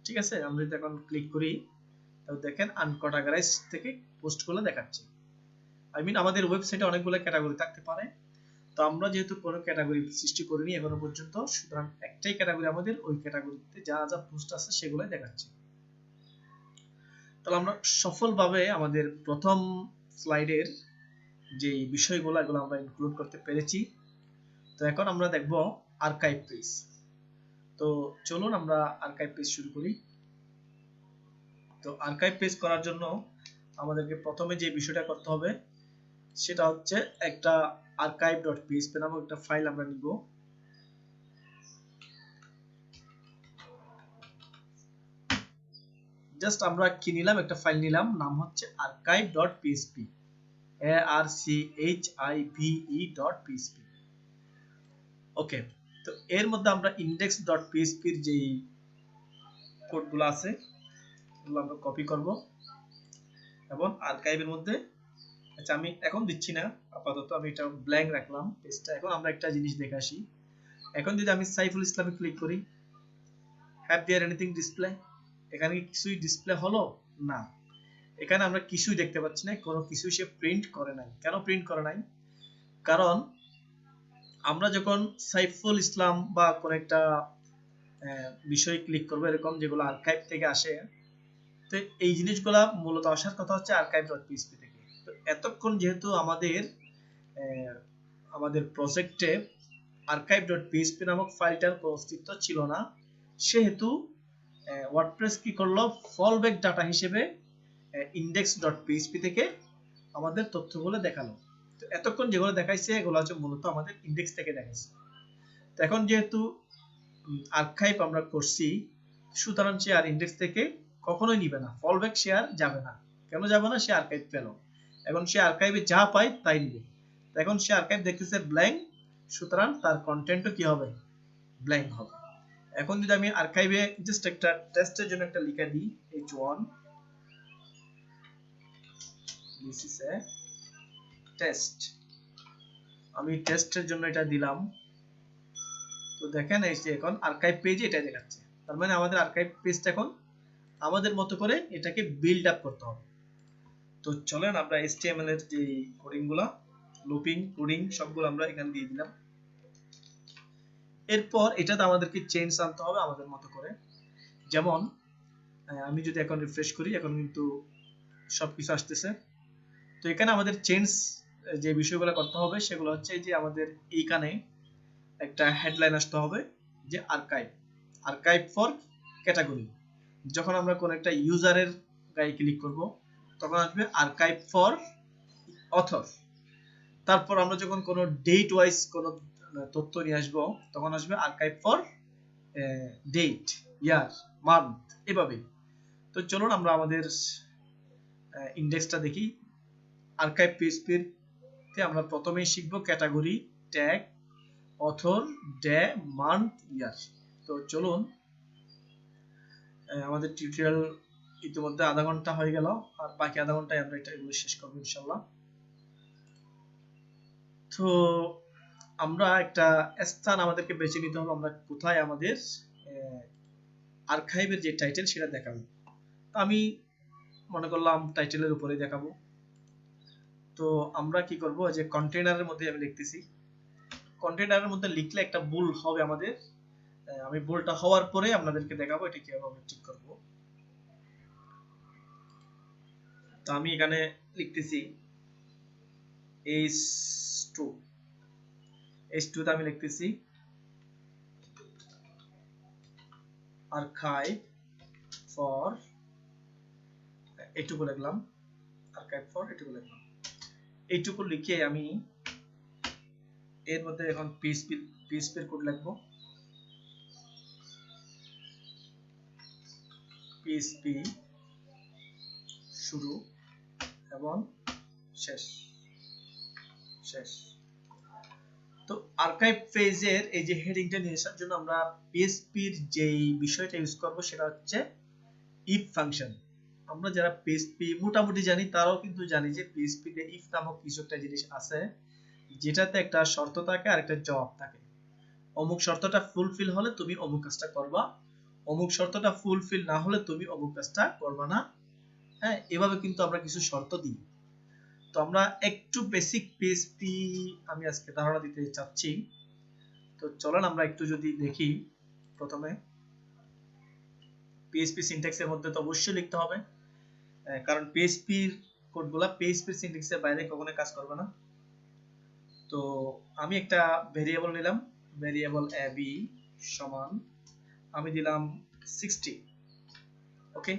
ঠিক আছে, আমরা যদি এখন ক্লিক করি, তাহলে দেখেন আনক্যাটাগরাইজ থেকে পোস্টগুলো দেখাচ্ছে। আমাদের ওয়েবসাইটে অনেকগুলো ক্যাটাগরি থাকতে পারে। তো আমরা যেহেতু কোনো ক্যাটাগরি সৃষ্টি করিনি এখনো পর্যন্ত, সুতরাং একটাই ক্যাটাগরি, আমাদের ওই ক্যাটাগরিতে যা যা পোস্ট আছে সেগুলোই দেখাচ্ছে। তাহলে আমরা সফলভাবে আমাদের প্রথম স্লাইডের যে বিষয়গুলো এগুলো আমরা ইনক্লুড করতে পেরেছি। তো এখন আমরা দেখব আর্কাইভ পেজ। তো চলুন আমরা আর্কাইভ পেজ শুরু করি। তো আর্কাইভ পেজ করার জন্য আমাদেরকে প্রথমে যে বিষয়টা করতে হবে সেটা হচ্ছে একটা archive.php নামক একটা ফাইল আমরা নিব। জাস্ট আমরা কি নিলাম, একটা ফাইল নিলাম, নাম হচ্ছে archive.php, archive.php। ওকে, তো এর মধ্যে আমরা index.php এর যে কোডগুলো আছে এগুলো আমরা কপি করব এবং আর্কাইভের মধ্যে, আচ্ছা আমি এখন দিচ্ছি না, আপাতত আমি এটা ব্ল্যাঙ্ক রাখলাম পেজটা। এখন আমরা একটা জিনিস দেখে আসি। এখন যদি আমি সাইফুল ইসলামে ক্লিক করি, হ্যাভ দেয়ার এনিথিং ডিসপ্লে, এখানে কি কিছুই ডিসপ্লে হলো? না, এখানে আমরা কিছুই দেখতে পাচ্ছি না, কোনো কিছুই সে প্রিন্ট করে নাই। কেন প্রিন্ট করে নাই? কারণ আমরা যখন সাইফুল ইসলাম বা কোন একটা বিষয় ক্লিক করবো এরকম যেগুলো আর্কাইভ থেকে আসে, তো এই জিনিসগুলা মূলত আসার কথা হচ্ছে archive.php থেকে। তো এতক্ষণ যেহেতু আমাদের প্রজেক্টে archive.php নামক ফাইলটার কোনো অস্তিত্ব ছিল না, সেহেতু ওয়ার্ডপ্রেস কি করলো, ফলব্যাক ডাটা হিসেবে index.php থেকে আমাদের তথ্যগুলো দেখালো। তো এতক্ষণ যেগুলো দেখাইছে এগুলো হচ্ছে মূলত আমাদের ইন্ডেক্স থেকে দেখাইছে। তো এখন যেহেতু আর্কাইভ আমরা করছি, সুতরাং সে আর ইন্ডেক্স থেকে কখনোই নিবে না, ফলব্যাক সে আর যাবে না। কেন যাবে না? সে আর্কাইভ পেল, এখন সে আর্কাইভে যা পায় তাই নিবে। তো এখন সে আর্কাইভ দেখতেছে ব্ল্যাঙ্ক, সুতরাং তার কন্টেন্টও কি হবে? ব্ল্যাঙ্ক হবে। এখন যদি আমি আর্কাইভে জাস্ট একটা টেস্টের জন্য একটা লিখে দিই, h1 this is a test, আমি টেস্টের জন্য এটা দিলাম। তো দেখেন এই যে এখন আর্কাইভ পেজে এটা দেখাচ্ছে। তার মানে আমাদের আর্কাইভ পেজটা এখন আমাদের মতো করে এটাকে বিল্ড আপ করতে হবে। তো চলেন আমরা HTML এর যে কোডিং গুলা, লুপিং কোডিং সবগুলো আমরা এখানে দিয়ে দিলাম। এরপর এটাতে আমাদেরকে চেঞ্জ আনতে হবে আমাদের মতো করে। যেমন আমি যদি এখন রিফ্রেশ করি, এখন কিন্তু সবকিছু আসতেছে। তো এখানে আমাদের চেঞ্জ যে বিষয়গুলো করতে হবে সেগুলো হচ্ছে যে আমাদের এইখানে একটা হেডলাইন আসতে হবে যে আর্কাইভ ফর ক্যাটাগরি। যখন আমরা কোন একটা ইউজারের গায়ে ক্লিক করব তখন আসবে আর্কাইভ ফর অথর। তারপর আমরা যখন কোনো ডেট ওয়াইজ কোনো তথ্য নিয়ে আসবো তখন আসবে archive for date, year, month, এভাবে। তো চলুন আমরা আমাদের ইন্ডেক্সটা দেখি। আর্কাইভ পিএইচপি তে আমরা প্রথমেই শিখব category, tag, author, day, month, year. তো চলুন, আমাদের টিউটোরিয়াল ইতিমধ্যে আধা ঘন্টা হয়ে গেল, আর বাকি আধা ঘন্টায় আমরা এগুলো শেষ করবো ইনশাল্লাহ। তো আমরা একটা স্থান আমাদেরকে বেছে নিতে হবে, আমরা কোথায় আমাদের আর্কাইভের যে টাইটেল সেটা দেখাবো। তো আমি মনে করলাম টাইটেলের উপরে দেখাবো। তো আমরা কি করব, যে কন্টেইনারের মধ্যে আমি লিখতেছি, কন্টেইনারের মধ্যে লিখলে একটা ভুল হবে আমাদের। আমি ভুলটা হওয়ার পরে আপনাদেরকে দেখাবো এটা কিভাবে আমি ঠিক করব। তো আমি এখানে লিখতেছি h2 তে আমি লিখতেছি আর্কাইভ ফর, এইটুকু লিখলাম, আর্কাইভ ফর এইটুকু লিখলাম। এইটুকু লিখে আমি এর মধ্যে এখন পিএইচপি এর কোড লিখবো, পিএইচপি শুরু এবং শেষ। তো আর্কাইভ পেজের এই যে হেডিংটা নিয়ে আসার জন্য আমরা পিএইচপির যেই বিষয়টা ইউজ করব সেটা হচ্ছে ইফ ফাংশন। আমরা যারা পিএইচপি মোটামুটি জানি তারাও কিন্তু জানি যে পিএইচপি তে ইফ নামক কিছু একটা জিনিস আছে, যেটাতে একটা শর্ত থাকে আর একটা জবাব থাকে। অমুক শর্তটা ফুলফিল হলে তুমি অমুক কাজটা করবা, অমুক শর্তটা ফুলফিল না হলে তুমি অমুক কাজটা করবা না। হ্যাঁ, এভাবে কিন্তু আমরা কিছু শর্ত দিই। তো আমরা একটু বেসিক পিএইচপি আমি আজকে ধারণা দিতে চাচ্ছি। তো চলেন আমরা একটু যদি দেখি, প্রথমে পিএইচপি সিনট্যাক্সের মধ্যে তো অবশ্যই লিখতে হবে, কারণ পিএইচপির কোডগুলা পিএইচপি সিনট্যাক্সের বাইরে কখনোই কাজ করবে না। তো আমি একটা ভেরিয়েবল নিলাম, ভেরিয়েবল ab সমান আমি দিলাম 60। ওকে,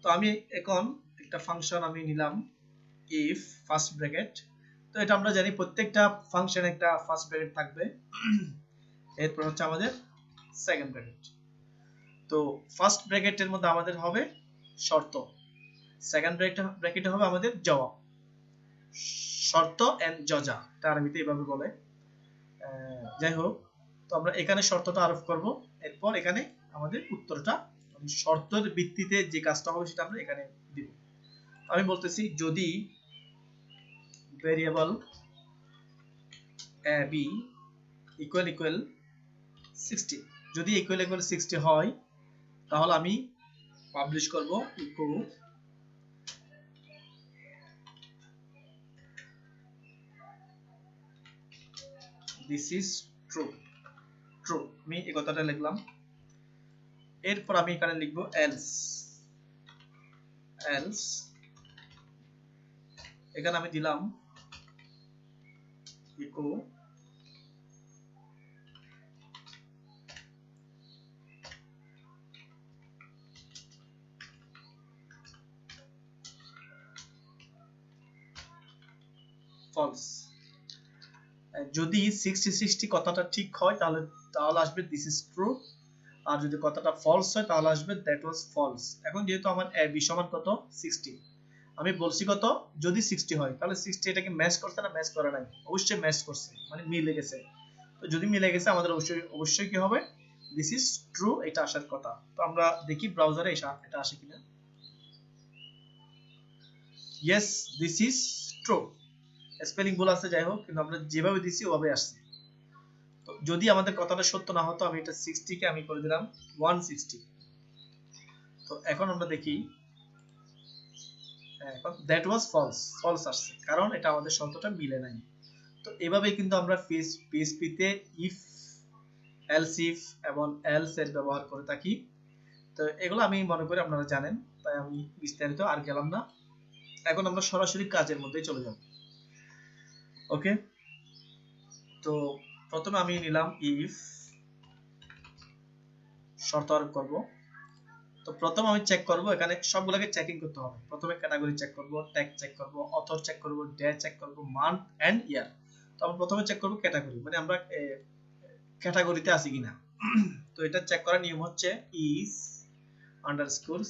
তো আমি এখন একটা ফাংশন আমি নিলাম if ফার্স্ট ব্র্যাকেট। তো এটা আমরা জানি প্রত্যেকটা ফাংশন একটা ফার্স্ট ব্র্যাকেট থাকবে, এরপর হচ্ছে আমাদের সেকেন্ড ব্র্যাকেট। তো ফার্স্ট ব্র্যাকেটের মধ্যে আমাদের হবে শর্ত, সেকেন্ড ব্র্যাকেটে হবে আমাদের জবাব, শর্ত এন্ড জজা, এটা আরবিতে এইভাবে বলে। যাই হোক, তো আমরা এখানে শর্তটা আরোপ করব, এরপর এখানে আমাদের উত্তরটা শর্তের ভিত্তিতে যে কাজটা হবে সেটা আমরা এখানে দিব। আমি বলতেছি যদি ভেরিয়েবল ab ইকুয়াল ইকুয়াল 60, যদি ইকুয়াল ইকুয়াল 60 হয় তাহলে আমি পাবলিশ করব echo this is true. True আমি এই কথাটা লিখলাম, এরপর আমি এখানে লিখব এলস। এলস এখানে আমি দিলাম ইকো ফলস। যদি 60 কথাটা ঠিক হয় তাহলে আসবে দিস ইজ ট্রু, আর যদি কথাটা ফলস হয় তাহলে আসবে দ্যাট ওয়াজ ফলস। এখন যেহেতু আমার ab সমান কত 60, আমি বলছি কত যদি 60 হয় তাহলে 60 এটাকে ম্যাচ করছে না, ম্যাচ করে নাই, অবশ্যই ম্যাচ করছে, মানে মিলে গেছে। তো যদি মিলে গেছে আমাদের অবশ্যই কি হবে, দিস ইজ ট্রু, এটা আসার কথা। তো আমরা দেখি ব্রাউজারে এটা আসে কিনা। Yes, this is true. Spelling ভুল আছে, যাই হোক, কিন্তু আমরা যেভাবে দিছি ওভাবে আসছে। তো যদি আমাদের কথাটা সত্য না হতো, আমি এটা 60 কে আমি করে দিলাম 160। তো এখন আমরা দেখি, এখন দ্যাট ওয়াজ ফলস, ফলস আসছে, কারণ এটা আমাদের শর্তটা মিলে নাই। তো এভাবে কিন্তু আমরা পিএইচপি তে ইফ, এলস ইফ এবং এলস এর ব্যবহার করে থাকি। তো এগুলো আমি মনে করি আপনারা জানেন, তাই আমি বিস্তারিত আর গেলাম না। এখন আমরা সরাসরি কাজের মধ্যে চলে যাব। ওকে, তো প্রথমে আমি নিলাম ইফ, শর্ত আরোপ করব। তো প্রথম আমি চেক করব, এখানে সবগুলোকে চেকিং করতে হবে। প্রথমে ক্যাটাগরি চেক করব, ট্যাগ চেক করব, অথর চেক করব, ডে চেক করব, মান্থ এন্ড ইয়ার। তো আমরা প্রথমে চেক করব ক্যাটাগরি, মানে আমরা ক্যাটাগরিতে আছি কিনা। তো এটা চেক করার নিয়ম হচ্ছে is আন্ডারস্কোর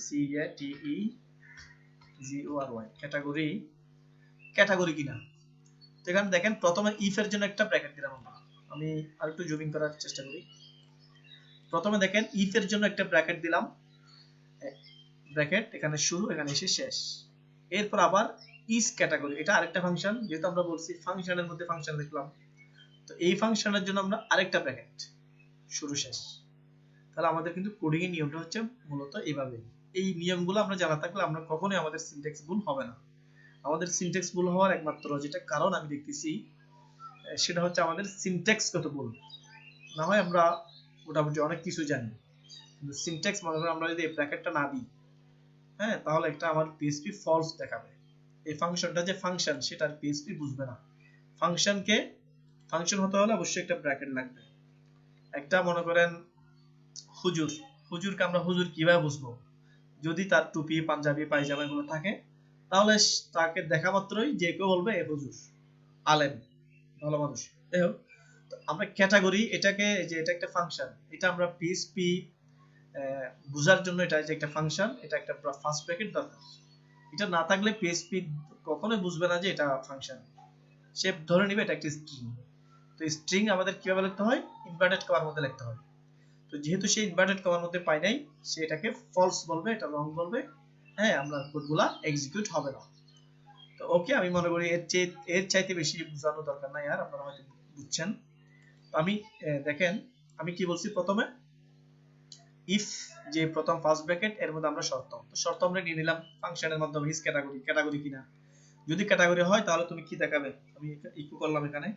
category, ক্যাটাগরি কিনা। তো এখানে দেখেন প্রথমে ইফ এর জন্য একটা ব্র্যাকেট দিলাম আমরা, আমি আরেকটু জুমিং করার চেষ্টা করি। প্রথমে দেখেন ইফ এর জন্য একটা ব্র্যাকেট দিলাম, ব্র্যাকেট এখানে শুরু, এখানে এসে শেষ। এরপর আবার ইজ ক্যাটাগরি, এটা আরেকটা ফাংশন, যেহেতু আমরা বলছি ফাংশনের মধ্যে ফাংশন লিখলাম, তো এই ফাংশনের জন্য আমরা আরেকটা ব্র্যাকেট, শুরু শেষ। তাহলে আমাদের কিন্তু কোডিং এর নিয়মটা হচ্ছে মূলত এইভাবে। এই নিয়মগুলো আমরা জানা থাকলে আমরা কখনোই আমাদের সিনট্যাক্স ভুল হবে না। আমাদের সিনট্যাক্স ভুল হওয়ার একমাত্র যেটা কারণ আমি দেখতেছি, সেটা হচ্ছে আমাদের সিনট্যাক্সগত ভুল। না হয় আমরা মোটামুটি অনেক কিছু জানি, কিন্তু সিনট্যাক্স মনে করেন আমরা যদি এই ব্র্যাকেটটা না দিই, হ্যাঁ, তাহলে একটা আমার পিএইচপি ফলস দেখাবে। এই ফাংশনটা যে ফাংশন সেটা পিএইচপি বুঝবে না। ফাংশন হতে হলে অবশ্যই একটা ব্র্যাকেট লাগবে। একটা মনে করেন হুজুর, হুজুরকে আমরা হুজুর কিভাবে বুঝবো? যদি তার টুপি, পাঞ্জাবি, পায়জামা এগুলো থাকে, তাহলে তাকে দেখা মাত্রই যে কেউ বলবে এ হুজুর, আলেম, ভালো মানুষ। যাই হোক, আমরা ক্যাটাগরি, এটাকে যে এটা একটা ফাংশন, এটা আমরা পিএইচপি বোঝার জন্য এটা যে একটা ফাংশন, এটা একটা ফার্স্ট ব্র্যাকেট দরকার। এটা না থাকলে পিএইচপি কখনোই বুঝবে না যে এটা ফাংশন, সে ধরে নিবে এটা একটা স্ট্রিং। তো স্ট্রিং আমাদের কিভাবে লিখতে হয়, ইনভার্টেড কমার মধ্যে লিখতে হয়। তো যেহেতু সে ইনভার্টেড কমার মধ্যে পাই নাই, সে এটাকে ফলস বলবে, এটা রং বলবে, হ্যাঁ, আমরা কোডগুলা এক্সিকিউট হবে না। তো ওকে, আমি মনে করি এর চাইতে বেশি বোঝানো দরকার নাই, আর আপনারা হয়তো বুঝছেন। তো আমি দেখেন আমি কি বলছি, প্রথমে ইফ, যে প্রথম ফার্স্ট ব্র্যাকেট, এর মধ্যে আমরা শর্ত, তো শর্ত আমরা নিয়ে নিলাম ফাংশনের মাধ্যমে ইজ ক্যাটাগরি কিনা। যদি ক্যাটাগরি হয় তাহলে তুমি কি দেখাবে, আমি ইকো করলাম, এখানে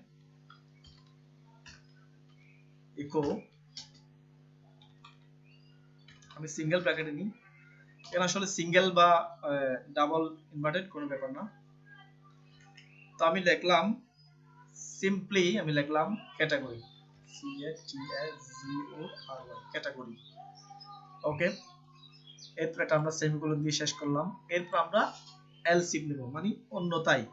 ইকো, আমি সিঙ্গেল ব্র্যাকেটে নিই, এখানে আসলে সিঙ্গেল বা ডাবল ইনভার্টেড কোনো ব্যাপার না। তো আমি লিখলাম সিম্পলি আমি লিখলাম ক্যাটাগরি, CATGORY ক্যাটাগরি। ওকে, এরপর এটা আমরা সেমিকোলন দিয়ে শেষ করলাম। এরপর আমরা এলস ইফ নেব, মানে অন্যথায়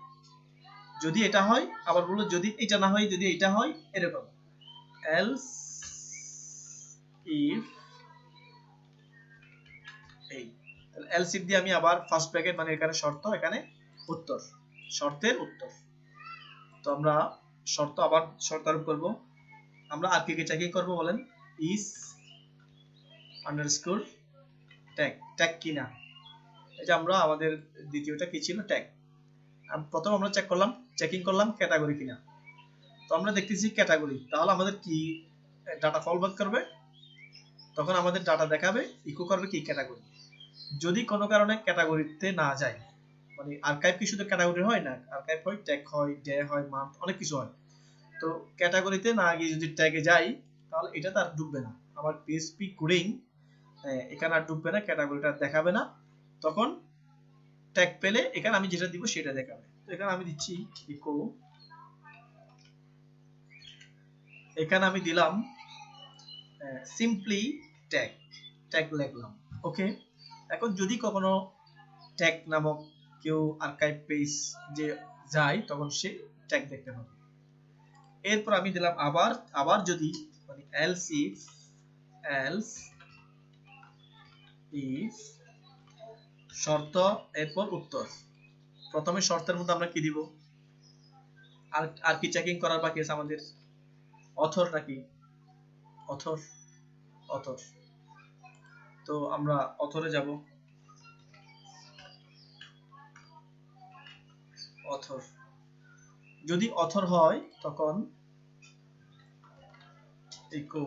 যদি এটা হয়, আবার বলবো যদি এটা না হয়, যদি এটা হয়, এরকম এলস ইফ এই এলস ইফ দিয়ে আমি আবার ফার্স্ট ব্র্যাকেট, মানে এখানে শর্ত, এখানে উত্তর, শর্তের উত্তর। তো আমরা শর্ত আবার শর্ত আরোপ করব। আমরা আর কি কি চেকিং করব বলেন? ইস আন্ডারস্কোর ট্যাগ, ট্যাগ কিনা। এই যে আমরা আমাদের দ্বিতীয়টা কি ছিল? ট্যাগ। প্রথম আমরা চেকিং করলাম ক্যাটাগরি কিনা। তো আমরা দেখতেছি ক্যাটাগরি, তাহলে আমাদের কি ডাটা ফল ব্যাক করবে, তখন আমাদের ডাটা দেখাবে, ইকো করবে কি? ক্যাটাগরি। যদি কোনো কারণে ক্যাটাগরিতে না যায়, মানে আর্কাইভ কি শুধু ক্যাটাগরি হয় না, আর্কাইভ হয়, ট্যাগ হয়, ডে হয়, মান্থ, অনেক কিছু হয়। তো ক্যাটাগরিতে না গিয়ে যদি ট্যাগে যাই, তাহলে এটা তার ডুববে না। আমার পিএইচপি কোডিং এখানে আর ডুববে না, ক্যাটাগরিটা দেখাবে না। তখন ট্যাগ পেলে এখানে আমি যেটা দিব সেটা দেখাবে। তো এখানে আমি দিচ্ছি ইকো, এখানে আমি দিলাম সিম্পলি ট্যাগ, ট্যাগ লিখলাম। ওকে, এখন যদি কখনো ট্যাগ নামক কেউ আর্কাইভ পেজ যে যায়, তখন সে ট্যাগ দেখতে পাবে। এরপর আমি দিলাম আবার যদি, মানে এলস ইফ শর্ত, এরপর উত্তর। প্রথমে শর্তের মধ্যে আমরা কি দিব? আর কি চেকিং করার বাকি আছে আমাদের? অথর নাকি? অথর। তো আমরা অথরে যাব। অথর, যদি অথর হয় তখন ইকো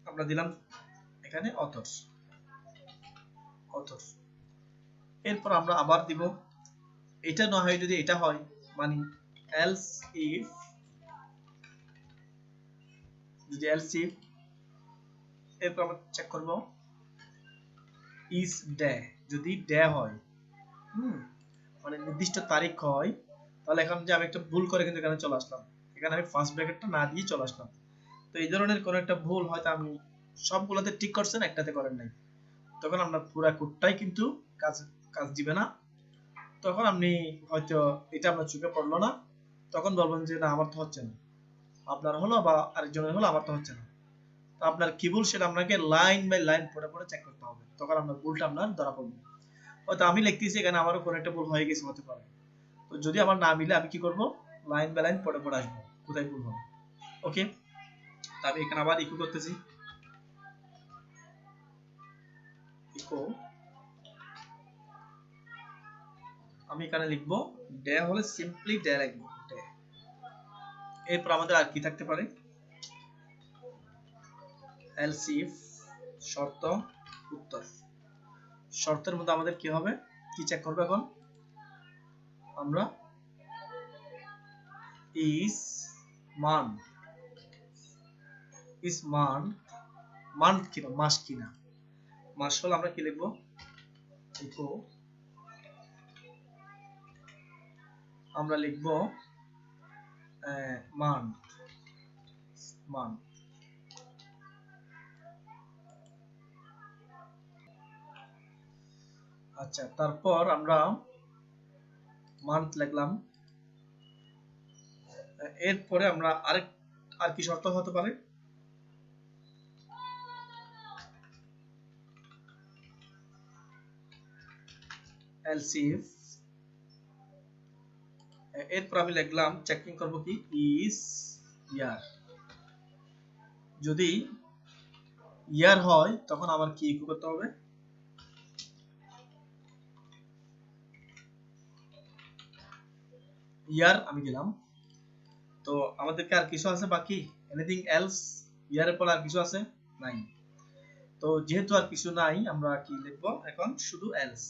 আমরা দিলাম এখানে অথর। এরপর আমরা আবার দিব, এটা না হয় যদি এটা হয়, মানে এলস ইফ, যদি এলস ইফ, এরপর আমরা চেক করব ইজ ডে, যদি ডে হয়, মানে নির্দিষ্ট তারিখ হয়, তাহলে এখন যে আমি একটা ভুল করে কিন্তু এখানে চলে আসলাম, এখানে আমি ফার্স্ট ব্র্যাকেটটা না দিয়ে চলে আসলাম। তো এই ধরনের কোন একটা ভুল হয়তো আমি সবগুলোতে ঠিক করছেন, একটাতে করেন নাই, তখন আমরা পুরো কোডটাই কিন্তু কাজ দিবে না। তখন আপনি হয়তো এটা আপনার চোখে পড়লো না, তখন বলবেন যে না আমার তো হচ্ছে না, আপনার হলো বা আরেকজনের হলো, আমার তো হচ্ছে না। তো আপনার কি ভুল সেটা আপনাকে লাইন বাই লাইন পড়ে চেক করতে হবে, তখন আপনার ভুলটা আপনার ধরা পড়বে। হয়তো আমি লিখতেছি এখানে আমারও কোনো একটা ভুল হয়ে গেছে, হতে পারে। তো যদি আমার না মিলে, আমি কি করব? লাইন বাই লাইন পড়ে আসবো কোথায় ভুল হবে। ওকে, আমি এখানে আবার ইকো করতেছি, ইকো, আমি এখানে লিখবো ডে হলে সিম্পলি ডে লিখবো, ডে। এরপর আমাদের আর কি থাকতে পারে? এলস ইফ শর্ত উত্তর। শর্তের মধ্যে আমাদের কি হবে, কি চেক করব এখন আমরা? ইজ মান্থ কিনা, মাস কিনা। মাস হলে আমরা কি লিখবো? ইকো, আমরা লিখবো মান্থ। আচ্ছা, তারপর আমরা মান্থ লিখলাম। এরপরে আমরা আর কি শর্ত হতে পারে? এলস ইফ, এরপর আমি লিখলাম চেকিং করব কি? ইজ ইয়ার, যদি ইয়ার হয় তখন আমার কি ইকো করতে হবে? ইয়ার আমি দিলাম। তো আমাদেরকে আর কিছু আছে বাকি? Anything else? ইয়ারের পর আর কিছু আছে? নাই। তো যেহেতু আর কিছু নাই, আমরা কি লিখবো এখন? শুধু এলস।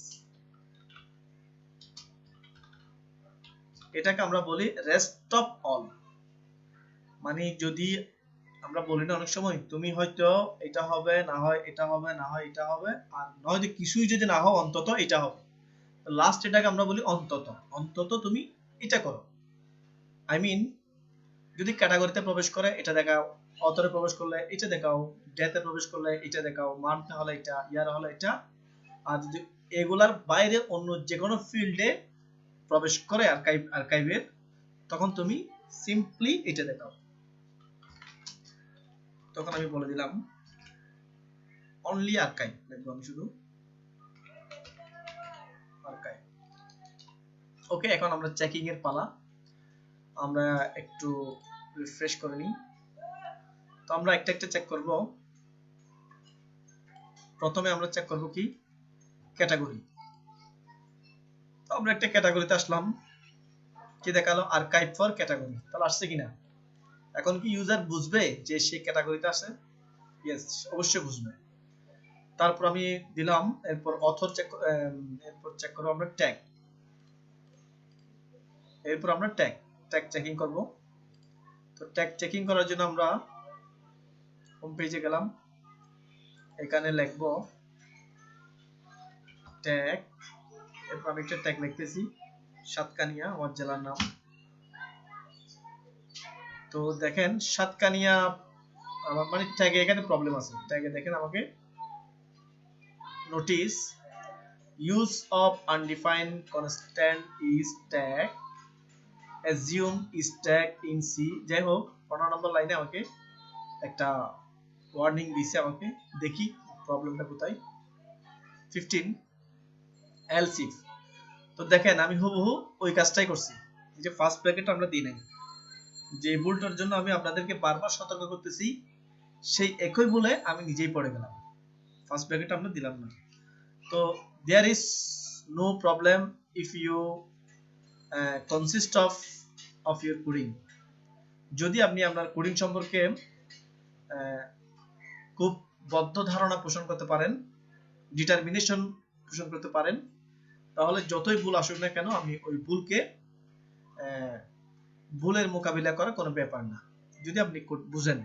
এটাকে আমরা বলি রেস্ট অফ অল। মানে যদি আমরা বলি না অনেক সময়, তুমি হয়তো এটা হবে, না হয় এটা হবে, না হয় এটা হবে, আর নয়তো কিছুই যদি না হয় অন্তত এটা হবে। লাস্ট এটাকে আমরা বলি অন্তত। অন্তত তুমি এটা করো, আই মিন যদি ক্যাটাগরিতে প্রবেশ করে এটা দেখাও, অথরে প্রবেশ করলে এটা দেখাও, ডেতে প্রবেশ করলে এটা দেখাও, মান্থ হলে এটা, ইয়ার হলে এটা। আর যদি এগুলার বাইরে অন্য যে কোনো ফিল্ডে প্রবেশ করে আর্কাইভের, তখন তুমি সিম্পলি এটা দেখাও। তখন আমি বলে দিলাম অনলি আর্কাইভ লিখবো আমি, শুধু আর্কাইভ। ওকে, এখন আমরা চেকিং এর পালা। আমরা একটু রিফ্রেশ করে নিই। তো আমরা একটা একটা চেক করব। প্রথমে আমরা চেক করব কি ক্যাটাগরি। তো আমরা একটা ক্যাটাগরিতে আসলাম, কি দেখালো আর্কাইভ ফর ক্যাটাগরি, তাহলে আসছে কিনা। এখন কি ইউজার বুঝবে যে সে ক্যাটাগরিতে আছে? ইয়েস, অবশ্যই বুঝবে। তারপর আমি দিলাম, এরপর অথর চেক, এরপর চেক করব আমরা ট্যাগ। এরপর আমরা ট্যাগ চেকিং করব। তো ট্যাগ চেকিং করার জন্য আমরা হোম পেজে গেলাম, এখানে লিখব ট্যাগ। এরপর আমি একটা ট্যাগ লিখতেছি সাতকানিয়া, আমার জেলার নাম। তো দেখেন সাতকানিয়া আমার মানে ট্যাগে এখানে প্রবলেম আছে। ট্যাগে দেখেন আমাকে notice use of undefined constant is tag, assume is tag in C। যাই হোক 15 নম্বর লাইনে আমাকে একটা ওয়ার্নিং দিয়েছে, আমাকে দেখি প্রবলেমটা কোথায়। 15 else if। তো দেখেন আমি হুবহু ওই কাজটাই করছি, এই যে ফার্স্ট ব্র্যাকেট আমরা দিই নাই। যে ভুলটার জন্য আমি আপনাদেরকে বারবার সতর্ক করতেছি, সেই একই ভুলে আমি নিজেই পড়ে গেলাম। ফার্স্ট ব্র্যাকেট আমরা দিলাম না। তো there is no problem if you consist of your coding। যদি আপনি আপনার কোডিং সম্পর্কে খুব বদ্ধ ধারণা পোষণ করতে পারেন, ডিটারমিনেশন পোষণ করতে পারেন, তাহলে যতই ভুল আসুক না কেন আপনি ওই ভুলকে ভুলের মোকাবিলা করা কোনো ব্যাপার না, যদি আপনি কোড বুঝেন।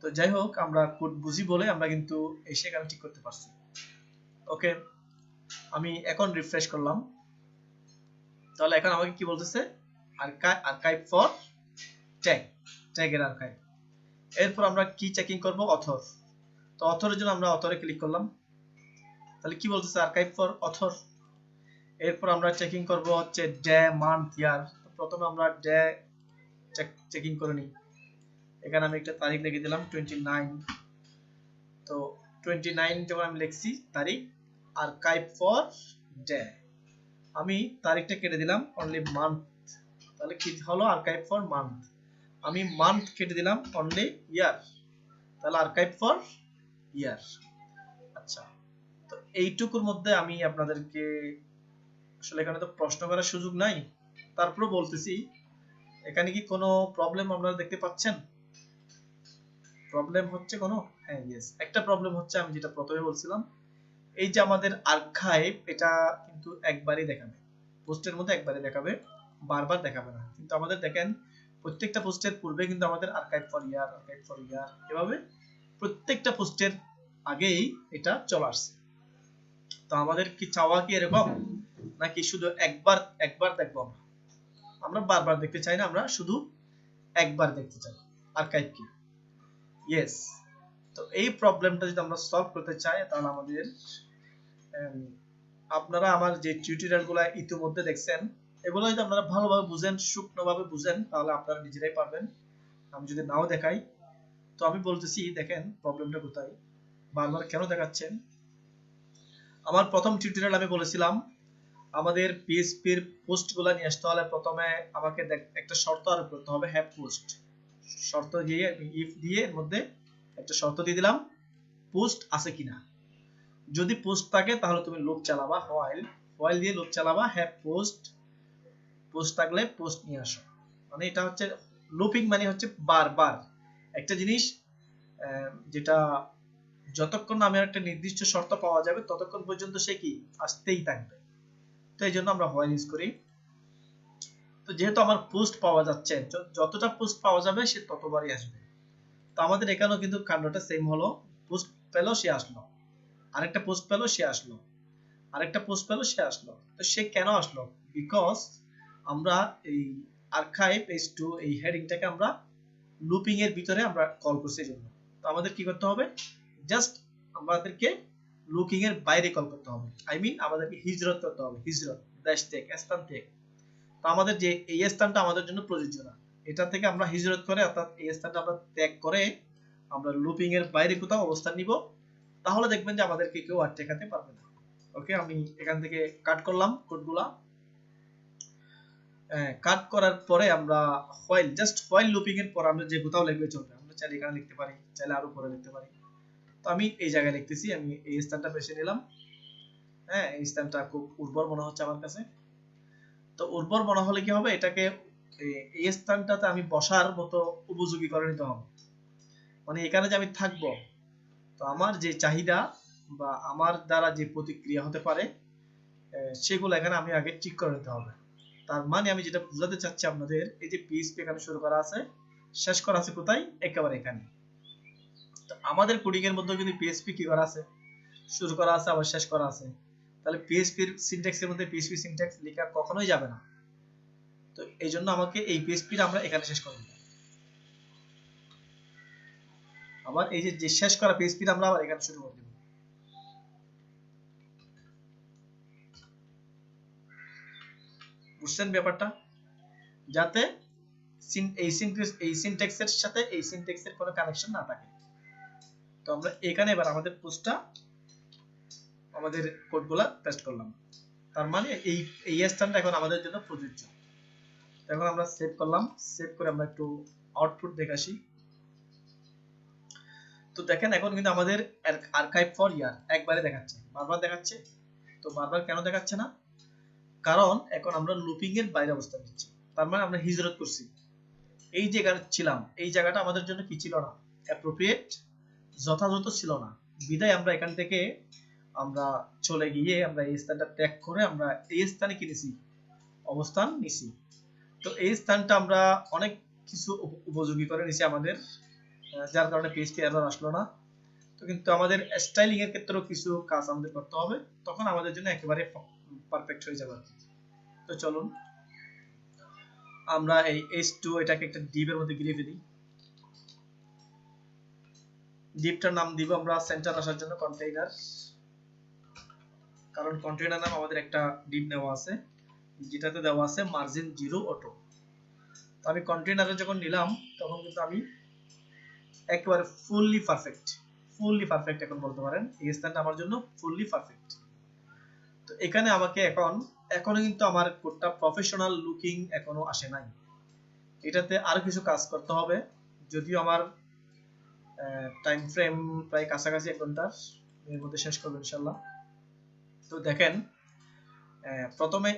তো যাই হোক আমরা কোড বুঝি বলে আমরা কিন্তু এসে কাজ ঠিক করতে পারছি। ওকে, আমি এখন রিফ্রেশ করলাম। তাহলে এখন আমাকে কি বলতেছে আর্কাইভ ফর ট্যাগের আর্কাইভ। এরপর আমরা কি চেকিং করব অথর। তো অথরের জন্য আমরা অথরে ক্লিক করলাম। তাহলে কি বলতেছে আর্কাইভ ফর অথর। এরপর আমরা চেকিং করব হচ্ছে ডে, মান্থ, ইয়ার। প্রথমে আমরা ডে চেকিং করে নিই। এখানে আমি একটা তারিখ লিখে দিলাম 29। তো 29 যখন আমি লিখছি তারিখ, আর্কাইভ ফর ডে, আমি তারিখটা কেটে দিলাম অনলি মান্থ। তাহলে কি হলো আর্কাইভ ফর মান্থ। আমি মান্থ কেটে দিলাম অনলি ইয়ার, তাহলে আর্কাইভ ফর ইয়ার। আচ্ছা, তো এইটুকুর মধ্যে আমি আপনাদেরকে আসলে এখানে তো প্রশ্ন করার সুযোগ নাই, তারপরে বলতেছি এখানে কি কোনো প্রবলেম আপনারা দেখতে পাচ্ছেন? প্রবলেম হচ্ছে কোনো? হ্যাঁ, ইয়েস, একটা প্রবলেম হচ্ছে। আমি যেটা প্রথমে বলছিলাম, এই যে আমাদের আর্কাইভ, এটা কিন্তু একবারই দেখাবে, পোস্টের মধ্যে একবারই দেখাবে, বারবার দেখাবে না। কিন্তু আমাদের দেখেন প্রত্যেকটা পোস্টের পূর্বে কিন্তু আমাদের archive for year, archive for year, এভাবে প্রত্যেকটা পোস্টের আগেই এটা চলে আসছে। তো আমাদের কি চাওয়া কি এরকম, নাকি শুধু একবার দেখবো? আমরা বারবার দেখতে চাই না, আমরা শুধু একবার দেখতে চাই আর্কাইভ কি। ইয়েস, তো এই প্রবলেমটা যদি আমরা সলভ করতে চাই, তাহলে আমাদের আপনারা আমার যে টিউটোরিয়ালগুলো ইতিমধ্যে দেখছেন, এগুলো যদি আপনারা ভালোভাবে বুঝেন, সূক্ষ্মভাবে বুঝেন, তাহলে আপনারা নিজেরাই পারবেন। আমি যদি নাও দেখাই, তো আমি বলতেছি দেখেন প্রবলেমটা কোথায়, বারবার কেন দেখাচ্ছেন। আমার প্রথম টিউটোরিয়াল আমি বলেছিলাম আমাদের পিএইচপির পোস্টগুলো নিয়ে আসতে হলে প্রথমে আমাকে একটা শর্ত আরোপ করতে হবে, হ্যাভ পোস্ট। শর্ত দিয়ে ইফ দিয়ে এর মধ্যে একটা শর্ত দিয়ে দিলাম পোস্ট আছে কিনা। যদি পোস্ট থাকে তাহলে তুমি লুপ চালাবা, হোয়াইল দিয়ে লুপ চালাবা, হ্যাভ পোস্ট থাকলে পোস্ট নিয়ে আসো। মানে এটা হচ্ছে লুপিং, মানে হচ্ছে বারবার একটা জিনিস, যেটা যতক্ষণ না আমি একটা নির্দিষ্ট শর্ত পাওয়া যাবে ততক্ষণ পর্যন্ত সে কি আসতেই থাকবে। তো এই জন্য আমরা হোয়াইল ইউজ করি। তো যেহেতু আমার পোস্ট পাওয়া যাচ্ছে, যতটা পোস্ট পাওয়া যাবে সে ততবারই আসবে। তো আমাদের এখানেও কিন্তু কাণ্ডটা সেম হলো, পোস্ট পেলো সে আসলো, আরেকটা পোস্ট পেলো সে আসলো। আরেকটা পোস্ট পেলো, সে আসলো। তো সে কেন আসলো? বিকজ আমরা এই আর্কাইভ H2 এই হেডিংটাকে আমরা লুপিং এর ভিতরে আমরা কল করছি এজন্য। তো আমাদের কি করতে হবে? জাস্ট আমাদেরকে লুপিং এর বাইরে কল করতে হবে, আই মিন আমাদেরকে হিজরত করতে হবে, হিজরত দেশ থেকে, স্থান থেকে। তো আমাদের যে এই স্থানটা আমাদের জন্য প্রযোজ্য না, এটা থেকে আমরা হিজরত করে, অর্থাৎ এই স্থানটা আমরা ত্যাগ করে আমরা লুপিং এর বাইরে কোথাও অবস্থান নিব, তাহলে দেখবেন যে আমাদেরকে কেউ আর ঠেকাতে পারবে না। ওকে, আমি এখান থেকে কাট করলাম কোডগুলা। কাট করার পরে আমরা হোয়াইল, জাস্ট হোয়াইল লুপিং এর পর আমরা যে কোথাও লিখলে চলবে, আমরা চাইলে এখানে লিখতে পারি, চাইলে আরো পরে লিখতে পারি। তো আমি এই জায়গায় লিখতেছি, আমি এই স্থানটা বেছে নিলাম। হ্যাঁ, এই স্থানটা খুব উর্বর মনে হচ্ছে আমার কাছে। তো উর্বর মনে হলে কি হবে, এটাকে এই স্থানটাতে আমি বসার মতো উপযোগী করে নিতে হবে, মানে এখানে যে আমি থাকবো, তো আমার যে চাহিদা বা আমার দ্বারা যে প্রতিক্রিয়া হতে পারে সেগুলো এখানে আমি আগে ঠিক করে নিতে হবে। তার মানে আমি যেটা বোঝাতে চাচ্ছি আপনাদের, এই যে পিএইচপি এখানে শুরু করা আছে, শেষ করা আছে কোথায়? একেবারে এখানে। তো আমাদের কোডিং এর মধ্যে কিন্তু পিএইচপি কি করা আছে? শুরু করা আছে, আবার শেষ করা আছে। তাহলে পিএইচপির সিনট্যাক্সের মধ্যে পিএইচপি সিনট্যাক্স লেখা কখনোই যাবে না। তো এই জন্য আমাকে এই পিএইচপিটা আমরা এখানে শেষ করব। আবার এই যে শেষ করা পিএইচপিটা আমরা আবার এখানে শুরু করে দেব। বুঝছেন ব্যাপারটা? যাতে এই সিনট্যাক্সের সাথে এই সিনট্যাক্সের কোনো কানেকশন না থাকে। তো আমরা এখানে এবার আমাদের পোস্টটা, আমাদের কোডগুলা পেস্ট করলাম। তার মানে এই স্থানটা এখন আমাদের জন্য প্রযোজ্য। এখন আমরা সেভ করলাম, সেভ করে আমরা একটু আউটপুট দেখে আসি। তো দেখেন এখন কিন্তু আমাদের আর্কাইভ ফর ইয়ার একবারে দেখাচ্ছে, বারবার দেখাচ্ছে। তো বারবার কেন দেখাচ্ছে না? কারণ এখন আমরা লুপিং এর বাইরে অবস্থান নিচ্ছি, তার মানে আমরা হিজরত করছি। এই জায়গায় ছিলাম, এই জায়গাটা আমাদের জন্য কি ছিল না? অ্যাপ্রোপ্রিয়েট, যথাযথ ছিল না। বিদায় আমরা এখান থেকে আমরা চলে গিয়ে আমরা এই স্থানটা ত্যাগ করে আমরা এই স্থানে কি নিছি? অবস্থান নিছি। তো এই স্থানটা আমরা অনেক কিছু উপযোগী করে নিছি আমাদের, যার কারণে পিএইচপি এরর আসলো না। তো কিন্তু আমাদের স্টাইলিং এর ক্ষেত্রেও কিছু কাজ আমাদের করতে হবে, তখন আমাদের জন্য একেবারে পারফেক্ট হয়ে যাবে। তো চলুন আমরা এই H2 এটাকে একটা ডিভ এর মধ্যে গিরে ফেলি। ডিভটার নাম দিব আমরা সেন্টার আসার জন্য কন্টেইনার, কারণ কন্টেইনার নাম আমাদের একটা ডিভ নেওয়া আছে যেটাতে দেওয়া আছে মার্জিন 0 অটো। তো আমি কন্টেইনারে যখন নিলাম তখন কিন্তু আমি একেবারে ফুললি পারফেক্ট এখন বলতে পারেন, এই স্থানটা আমার জন্য ফুললি পারফেক্ট। তো এখানে আমাকে এখনো কিন্তু আমার কোডটা প্রফেশনাল লুকিং এখনো আসে নাই, এটাতে আরো কিছু কাজ করতে হবে। যদিও আমার টাইম ফ্রেম প্রায় কাছাকাছি 1 ঘন্টার, এর মধ্যে শেষ করব ইনশাআল্লাহ। তো দেখেন প্রথমে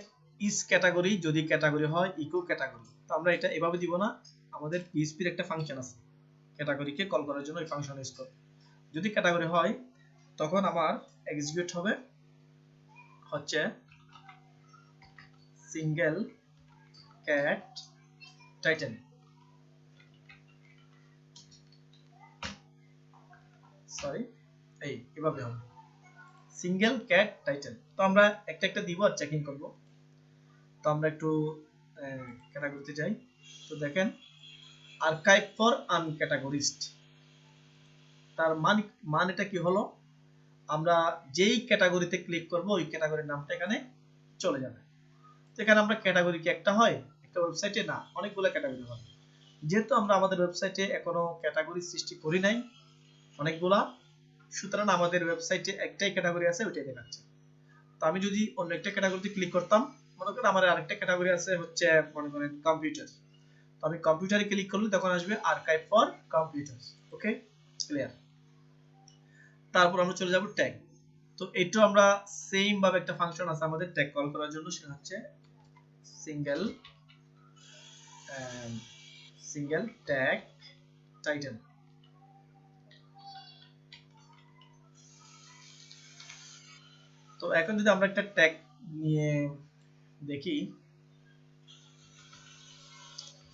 ইজ ক্যাটাগরি, যদি ক্যাটাগরি হয় ইকো ক্যাটাগরি। তো আমরা এটা এভাবে দিব না, আমাদের পিএইচপির একটা ফাংশন আছে ক্যাটাগরিকে কল করার জন্য, এই ফাংশন ইউজ করব। যদি ক্যাটাগরি হয় তখন আমার এক্সিকিউট হবে হচ্ছে সিঙ্গেল ক্যাট টাইটেল। সরি, এইভাবে হবে সিঙ্গেল ক্যাট টাইটেল। তো আমরা একটা একটা দিব আর চেকিং করব। তো আমরা একটু ক্যাটাগরিতে যাই। তো দেখেন আর্কাইভ ফর আনক্যাটাগরিজড, তার মানেটা কি হলো? আমরা যেই ক্যাটাগরিতে ক্লিক করব ওই ক্যাটাগরির নামটা এখানে চলে যাবে। তো এখানে আমরা ক্যাটাগরি কি একটা হয়? একটা ওয়েবসাইটে না, অনেকগুলো ক্যাটাগরি হয়। যেহেতু আমরা আমাদের ওয়েবসাইটে এখনো ক্যাটাগরি সৃষ্টি করি নাই অনেকগুলা, সুতরাং আমাদের ওয়েবসাইটে একটাই ক্যাটাগরি আছে, ওইটাই দেখাচ্ছে। তো আমি যদি অন্য একটা ক্যাটাগরিতে ক্লিক করতাম, মনে করেন আমার আরেকটা ক্যাটাগরি আছে হচ্ছে মনে করেন কম্পিউটার, তো আমি কম্পিউটারে ক্লিক করলে তখন আসবে archive for computer. Okay, clear. তারপর আমরা চলে যাব ট্যাগ। তো এটাও আমরা সেম ভাবে একটা ফাংশন আছে আমাদের ট্যাগ কল করার জন্য, সেটা হচ্ছে সিঙ্গেল ট্যাগ টাইটেল। তো এখন যদি আমরা একটা ট্যাগ নিয়ে দেখি,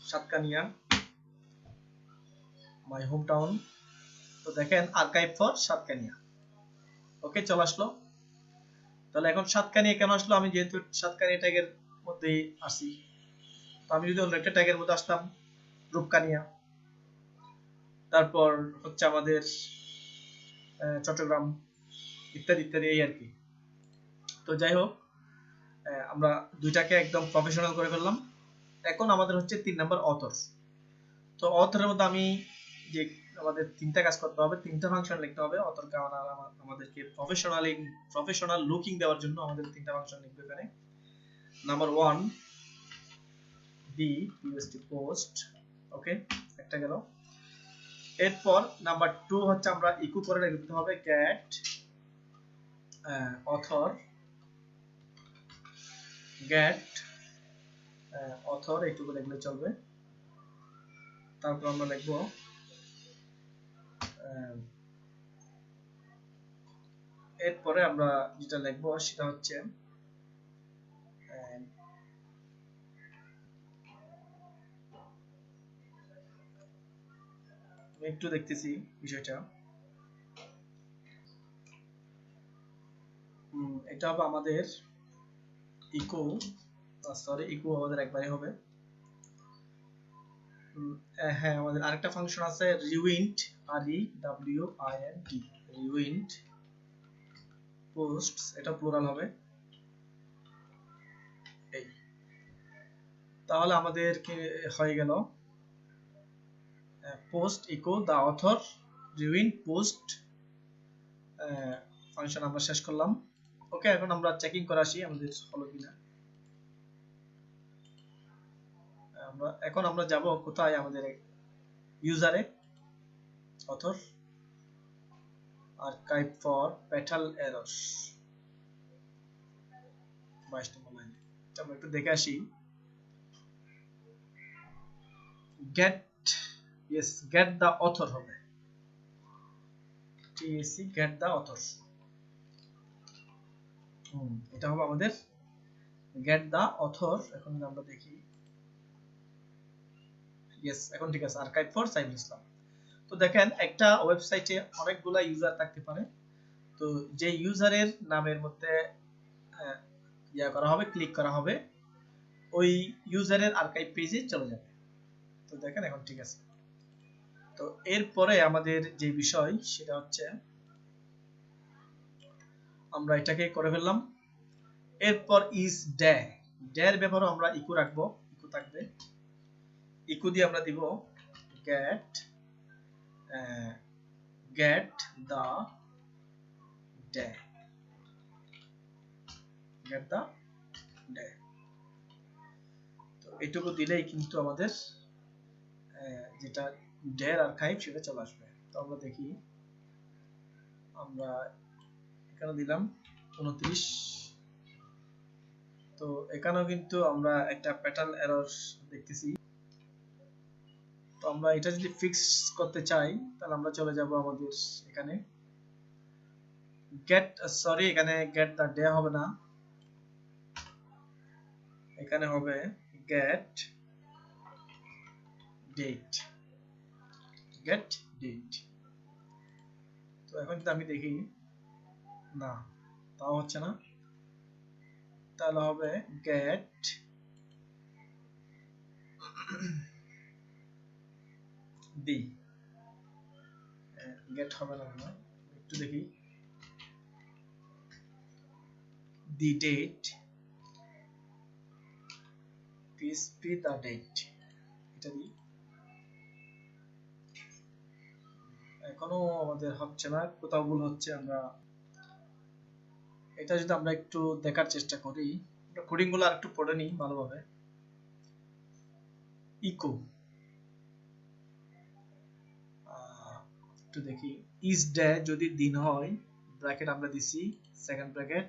সাতকানিয়া মাই হোম টাউন। তো দেখেন আর্কাইভ ফর সাতকানিয়া। ওকে, চলে আসলো। তাহলে এখন সাতকানিয়া কেন আসলো? আমি যেহেতু সাতকানিয়া ট্যাগের মধ্যে আসি, তো আমি যদি অন্য একটা ট্যাগের মধ্যে আসতাম, রূপকানিয়া, তারপর হচ্ছে আমাদের চট্টগ্রাম, ইত্যাদি ইত্যাদি, এই আর কি। তো যাই হোক, আমরা দুইটাকে একদম প্রফেশনাল করে ফেললাম। এখন আমাদের হচ্ছে 3 নাম্বার অথর। তো অথরের মধ্যে আমি যে আমাদের তিনটা কাজ করতে হবে, তিনটা ফাংশন লিখতে হবে। অথরকে আমাদেরকে প্রফেশনাল লুকিং দেওয়ার জন্য আমাদের তিনটা ফাংশন লিখতে এখানে। নাম্বার 1 pust পোস্ট, ওকে, একটা গেল। এরপর নাম্বার 2 হচ্ছে আমরা ইকো করে লিখতে হবে get author, এইটুকু লিখলে চলবে। তারপর আমরা লিখবো এরপরে আমরা যেটা লিখবো সেটা হচ্ছে একটু দেখতেছি বিষয়টা। এটা হবে আমাদের ইকো, ইকো আমাদের একবারে হবে। হ্যাঁ, আমাদের আরেকটা ফাংশন আছে রিউইন্ড, REWIND, রিউইন্ড পোস্টস, এটা প্লুরাল হবে। এই তাহলে আমাদের কি হয়ে গেল, পোস্ট ইকো দা অথর রিউইন্ড পোস্ট ফাংশন আমরা শেষ করলাম। ওকে, এখন আমরা চেকিং করে আসি আমাদের হলো কিনা। এখন আমরা যাব কোথায়, আমাদের ইউজারে, author, archive for fatal errors, 22 নম্বর লাইনে। আমরা একটু দেখে আসি। get the author হবে, get the author, এটা হবে আমাদের get the author। এখন আমরা দেখি, এখন ঠিক আছে, আর্কাইভ ফর সাইফুল ইসলাম। তো দেখেন, একটা ওয়েবসাইটে অনেকগুলা ইউজার থাকতে পারে। তো যে ইউজারের নামের মধ্যে করা হবে, ক্লিক করা হবে, ওই ইউজারের আর্কাইভ পেজে চলে যাবে। তো দেখেন এখন ঠিক আছে। তো এরপরে আমাদের যে বিষয় সেটা হচ্ছে আমরা এটাকে করে ফেললাম। এরপর ইজ ডে, ডের ব্যাপারে আমরা ইকো রাখবো, ইকো থাকবে। ইকো দিয়ে আমরা দিব get the day, get the day। তো এইটুকু দিলেই কিন্তু আমাদের যেটা ডের আর্কাইভ সেটা চলে আসবে। তো আমরা দেখি, আমরা এখানে দিলাম 29। তো এখানেও কিন্তু আমরা একটা প্যাটার্ন এরর দেখতেছি। তো আমরা এটা যদি ফিক্স করতে চাই, তাহলে আমরা চলে যাব আমাদের এখানে এখানে get the day হবে না, এখানে হবে get date, তো এখন যদি আমি দেখি, না, তাও হচ্ছে না, তাহলে হবে get হবে না, একটু দেখি, the date, PSP the date, এটা দিই। এখনো আমাদের হচ্ছে না, কোথাও ভুল হচ্ছে। আমরা এটা যদি আমরা একটু দেখার চেষ্টা করি, কোডিং গুলো একটু পড়ে নিই ভালোভাবে। ইকো একটু দেখি, ইজ ডে যদি দিন হয়, ব্র্যাকেট আমরা দিছি, সেকেন্ড ব্র্যাকেট,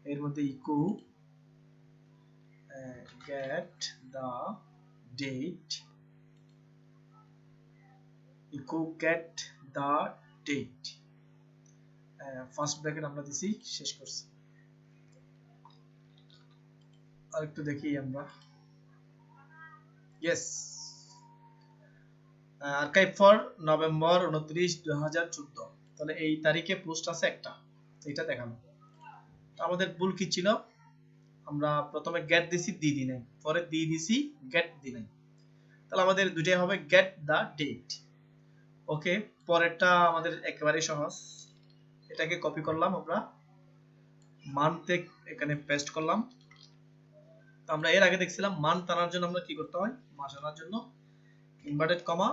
এর মধ্যে echo get the date, echo get the date, first bracket আমরা দিছি, শেষ করছি। আর একটু দেখি আমরা, আর্কাইভ ফর নভেম্বর 29, 2014। তাহলে এই তারিখে পোস্ট আছে একটা, এটা দেখানো। আমাদের ভুল কি ছিল, আমরা প্রথমে গেট দিছি দি দি নাই, পরে দি দিছি গেট দি নাই, তাহলে আমাদের দুইটাই হবে গেট দা ডেট। ওকে, পরেরটা আমাদের একেবারে সহজ, এটাকে কপি করলাম আমরা, মান্থে এখানে পেস্ট করলাম। তো আমরা এর আগে দেখছিলাম মান্থ আনার জন্য আমরা কি করতে হয়, মাস আনার জন্য ইনভার্টেড কমা,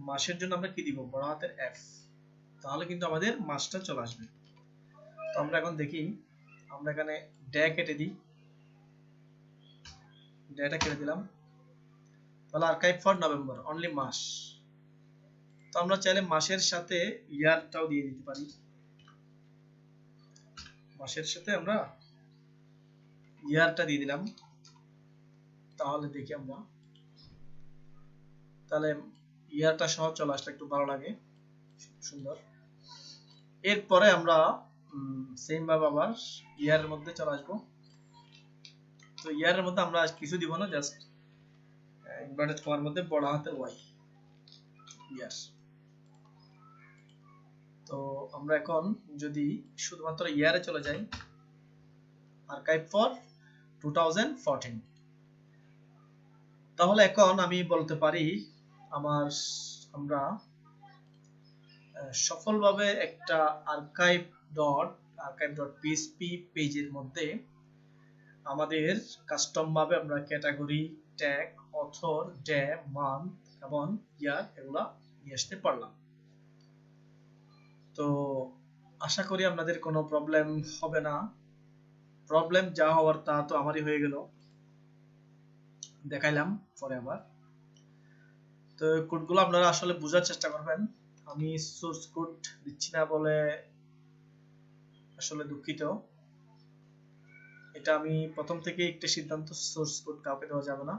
মাসের জন্য আমরা কি দিব, বড় হাতের এফ, তাহলে কিন্তু আমাদের মাসটা চলে আসবে। তো আমরা এখন দেখি, আমরা এখানে ডে কেটে দিই, ডেটা কেটে দিলাম, তাহলে আর্কাইভ ফর নভেম্বর অনলি মাস। তো আমরা চাইলে মাসের সাথে ইয়ারটাও দিয়ে দিতে পারি, মাসের সাথে আমরা ইয়ারটা দিয়ে দিলাম, তাহলে দেখি আমরা, তাহলে ইয়ারটা সহ চলে আসলে একটু ভালো লাগে, সুন্দর। এরপরে আমরা সেম ভাবে আবার ইয়ারের মধ্যে চলে আসবো। তো ইয়ারের মধ্যে আমরা কিছু দিব না, জাস্ট ইনভার্টেড কমার মধ্যে বড় হাতের ওয়াই, ইয়ার। তো আমরা এখন যদি শুধুমাত্র ইয়ারে চলে যাই, আর্কাইভ ফর 2014, তাহলে এখন আমি বলতে পারি আমরা সফলভাবে একটা archive.php পেজের মধ্যে আমাদের কাস্টম ভাবে আমরা category, tag, author, day, month এবং ইয়ার এগুলা নিয়ে আসতে পারলাম। তো আশা করি আপনাদের কোনো প্রবলেম হবে না, প্রবলেম যা হওয়ার তা তো আমারই হয়ে গেল, দেখাইলাম পরে আবার। তো কোডগুলো আপনারা আসলে বোঝার চেষ্টা করবেন, আমি সোর্স কোড দিচ্ছি না বলে আসলে দুঃখিত, এটা আমি প্রথম থেকে একটা সিদ্ধান্ত, সোর্স কোড কাউকে দেওয়া যাবে না,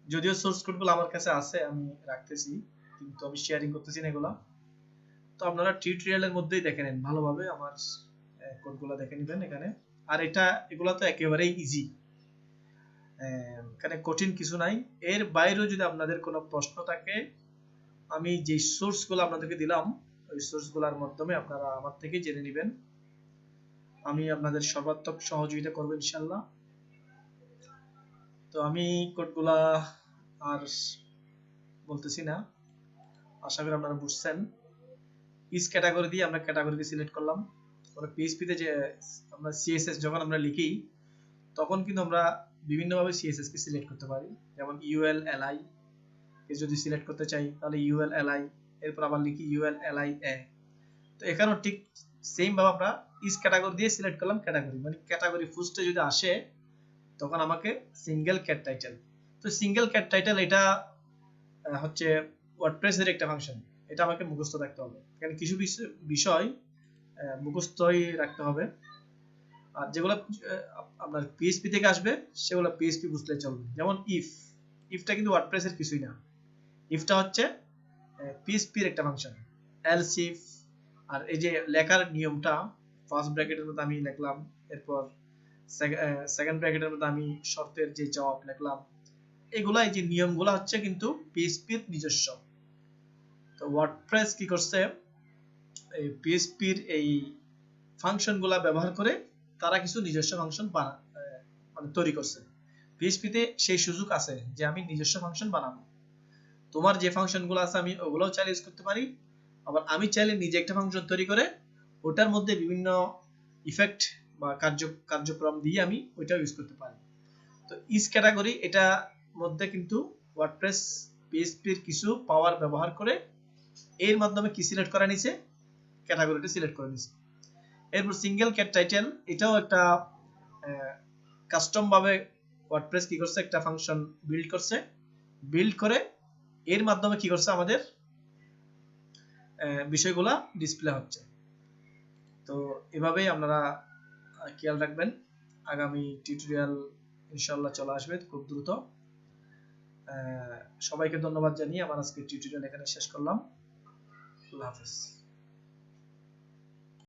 যদিও সোর্স কোডগুলো আমার কাছে আছে আমি রাখতেছি, কিন্তু আমি শেয়ারিং করতেছি না এগুলা। তো আপনারা টিউটোরিয়ালের মধ্যেই দেখে নেন ভালোভাবে, আমার কোডগুলো দেখে নেবেন এখানে। আর এগুলা তো একেবারেই ইজি, এখানে কঠিন কিছু নাই। এর বাইরেও যদি আপনাদের কোনো প্রশ্ন থাকে, আমি যে সোর্সগুলো আপনাদেরকে দিলাম ওই সোর্সগুলোর মাধ্যমে আপনারা আমার থেকে জেনে নেবেন, আমি আপনাদের সর্বাত্মক সহযোগিতা করব ইনশাআল্লাহ। তো আমি কোডগুলা আর বলতেছি না, আশা করি আপনারা বুঝছেন। ইজ ক্যাটাগরি দিয়ে আমরা ক্যাটাগরিকে সিলেক্ট করলাম, পরে পিএইচপিতে যে আমরা সিএসএস যখন আমরা লিখি তখন কিন্তু আমরা বিভিন্নভাবে সিএসএস কে সিলেক্ট করতে পারি, যেমন ইউএল এলআই কে যদি সিলেক্ট করতে চাই তাহলে ইউএল এলআই, এরপর আবার লিখি ইউএল এলআই এ। তো এখানেও ঠিক সেম ভাবে আমরা ইজ ক্যাটাগরি দিয়ে সিলেক্ট করলাম ক্যাটাগরি, মানে ক্যাটাগরি ফুস্টে যদি আসে তখন আমাকে সিঙ্গেল ক্যাট টাইটেল। তো সিঙ্গেল ক্যাট টাইটেল এটা হচ্ছে ওয়ার্ডপ্রেসের একটা ফাংশন, এটা আমাকে মুখস্থ রাখতে হবে, এখানে কিছু বিষয় মুখস্থই রাখতে হবে, আর যেগুলো আপনার পিএইচপি থেকে আসবে সেগুলো পিএইচপি বুঝলে চলবে। যেমন ইফটা কিন্তু ওয়ার্ডপ্রেসের কিছুই না, ইফটা হচ্ছে পিএইচপির একটা ফাংশন, এলস ইফ। আর এই যে লেখার নিয়মটা, ফার্স্ট ব্র্যাকেটের মধ্যে আমি লিখলাম, এরপর সেকেন্ড ব্র্যাকেটের মধ্যে আমি শর্তের যে জবাব লিখলাম, এগুলা এই যে নিয়মগুলো হচ্ছে কিন্তু পিএইচপির নিজস্ব। তো ওয়ার্ডপ্রেস কি করছে, এই পিএইচপির এই ফাংশনগুলা ব্যবহার করে তারা কিছু নিজস্ব ফাংশন মানে তৈরি করছে। পিএইচপিতে সেই সুযোগ আছে যে আমি নিজস্ব ফাংশন বানাবো, তোমার যে ফাংশনগুলো আছে আমি ওগুলোও চাইলে ইউজ করতে পারি, আবার আমি চাইলে নিজে একটা ফাংশন তৈরি করে ওটার মধ্যে বিভিন্ন ইফেক্ট বা কার্যক্রম দিয়ে আমি ওইটাও ইউজ করতে পারি। তো ইজ ক্যাটাগরি এটা মধ্যে কিন্তু ওয়ার্ডপ্রেস পিএইচপির কিছু পাওয়ার ব্যবহার করে এর মাধ্যমে কি সিলেক্ট করা নিছে, ক্যাটাগরিটা সিলেক্ট করে নিছে। এরপর সিঙ্গেল ক্যাট টাইটেল, এটাও একটা কাস্টম ভাবে ওয়ার্ডপ্রেস কি করছে, একটা ফাংশন বিল্ড করছে, বিল্ড করে এর মাধ্যমে কি করছে আমাদের বিষয়গুলা ডিসপ্লে হচ্ছে। তো এভাবেই আপনারা খেয়াল রাখবেন, আগামী টিউটোরিয়াল ইনশাআল্লাহ চলে আসবে খুব দ্রুত। সবাইকে ধন্যবাদ জানিয়ে আমার আজকে টিউটোরিয়াল এখানে শেষ করলাম। আল্লাহ হাফেজ।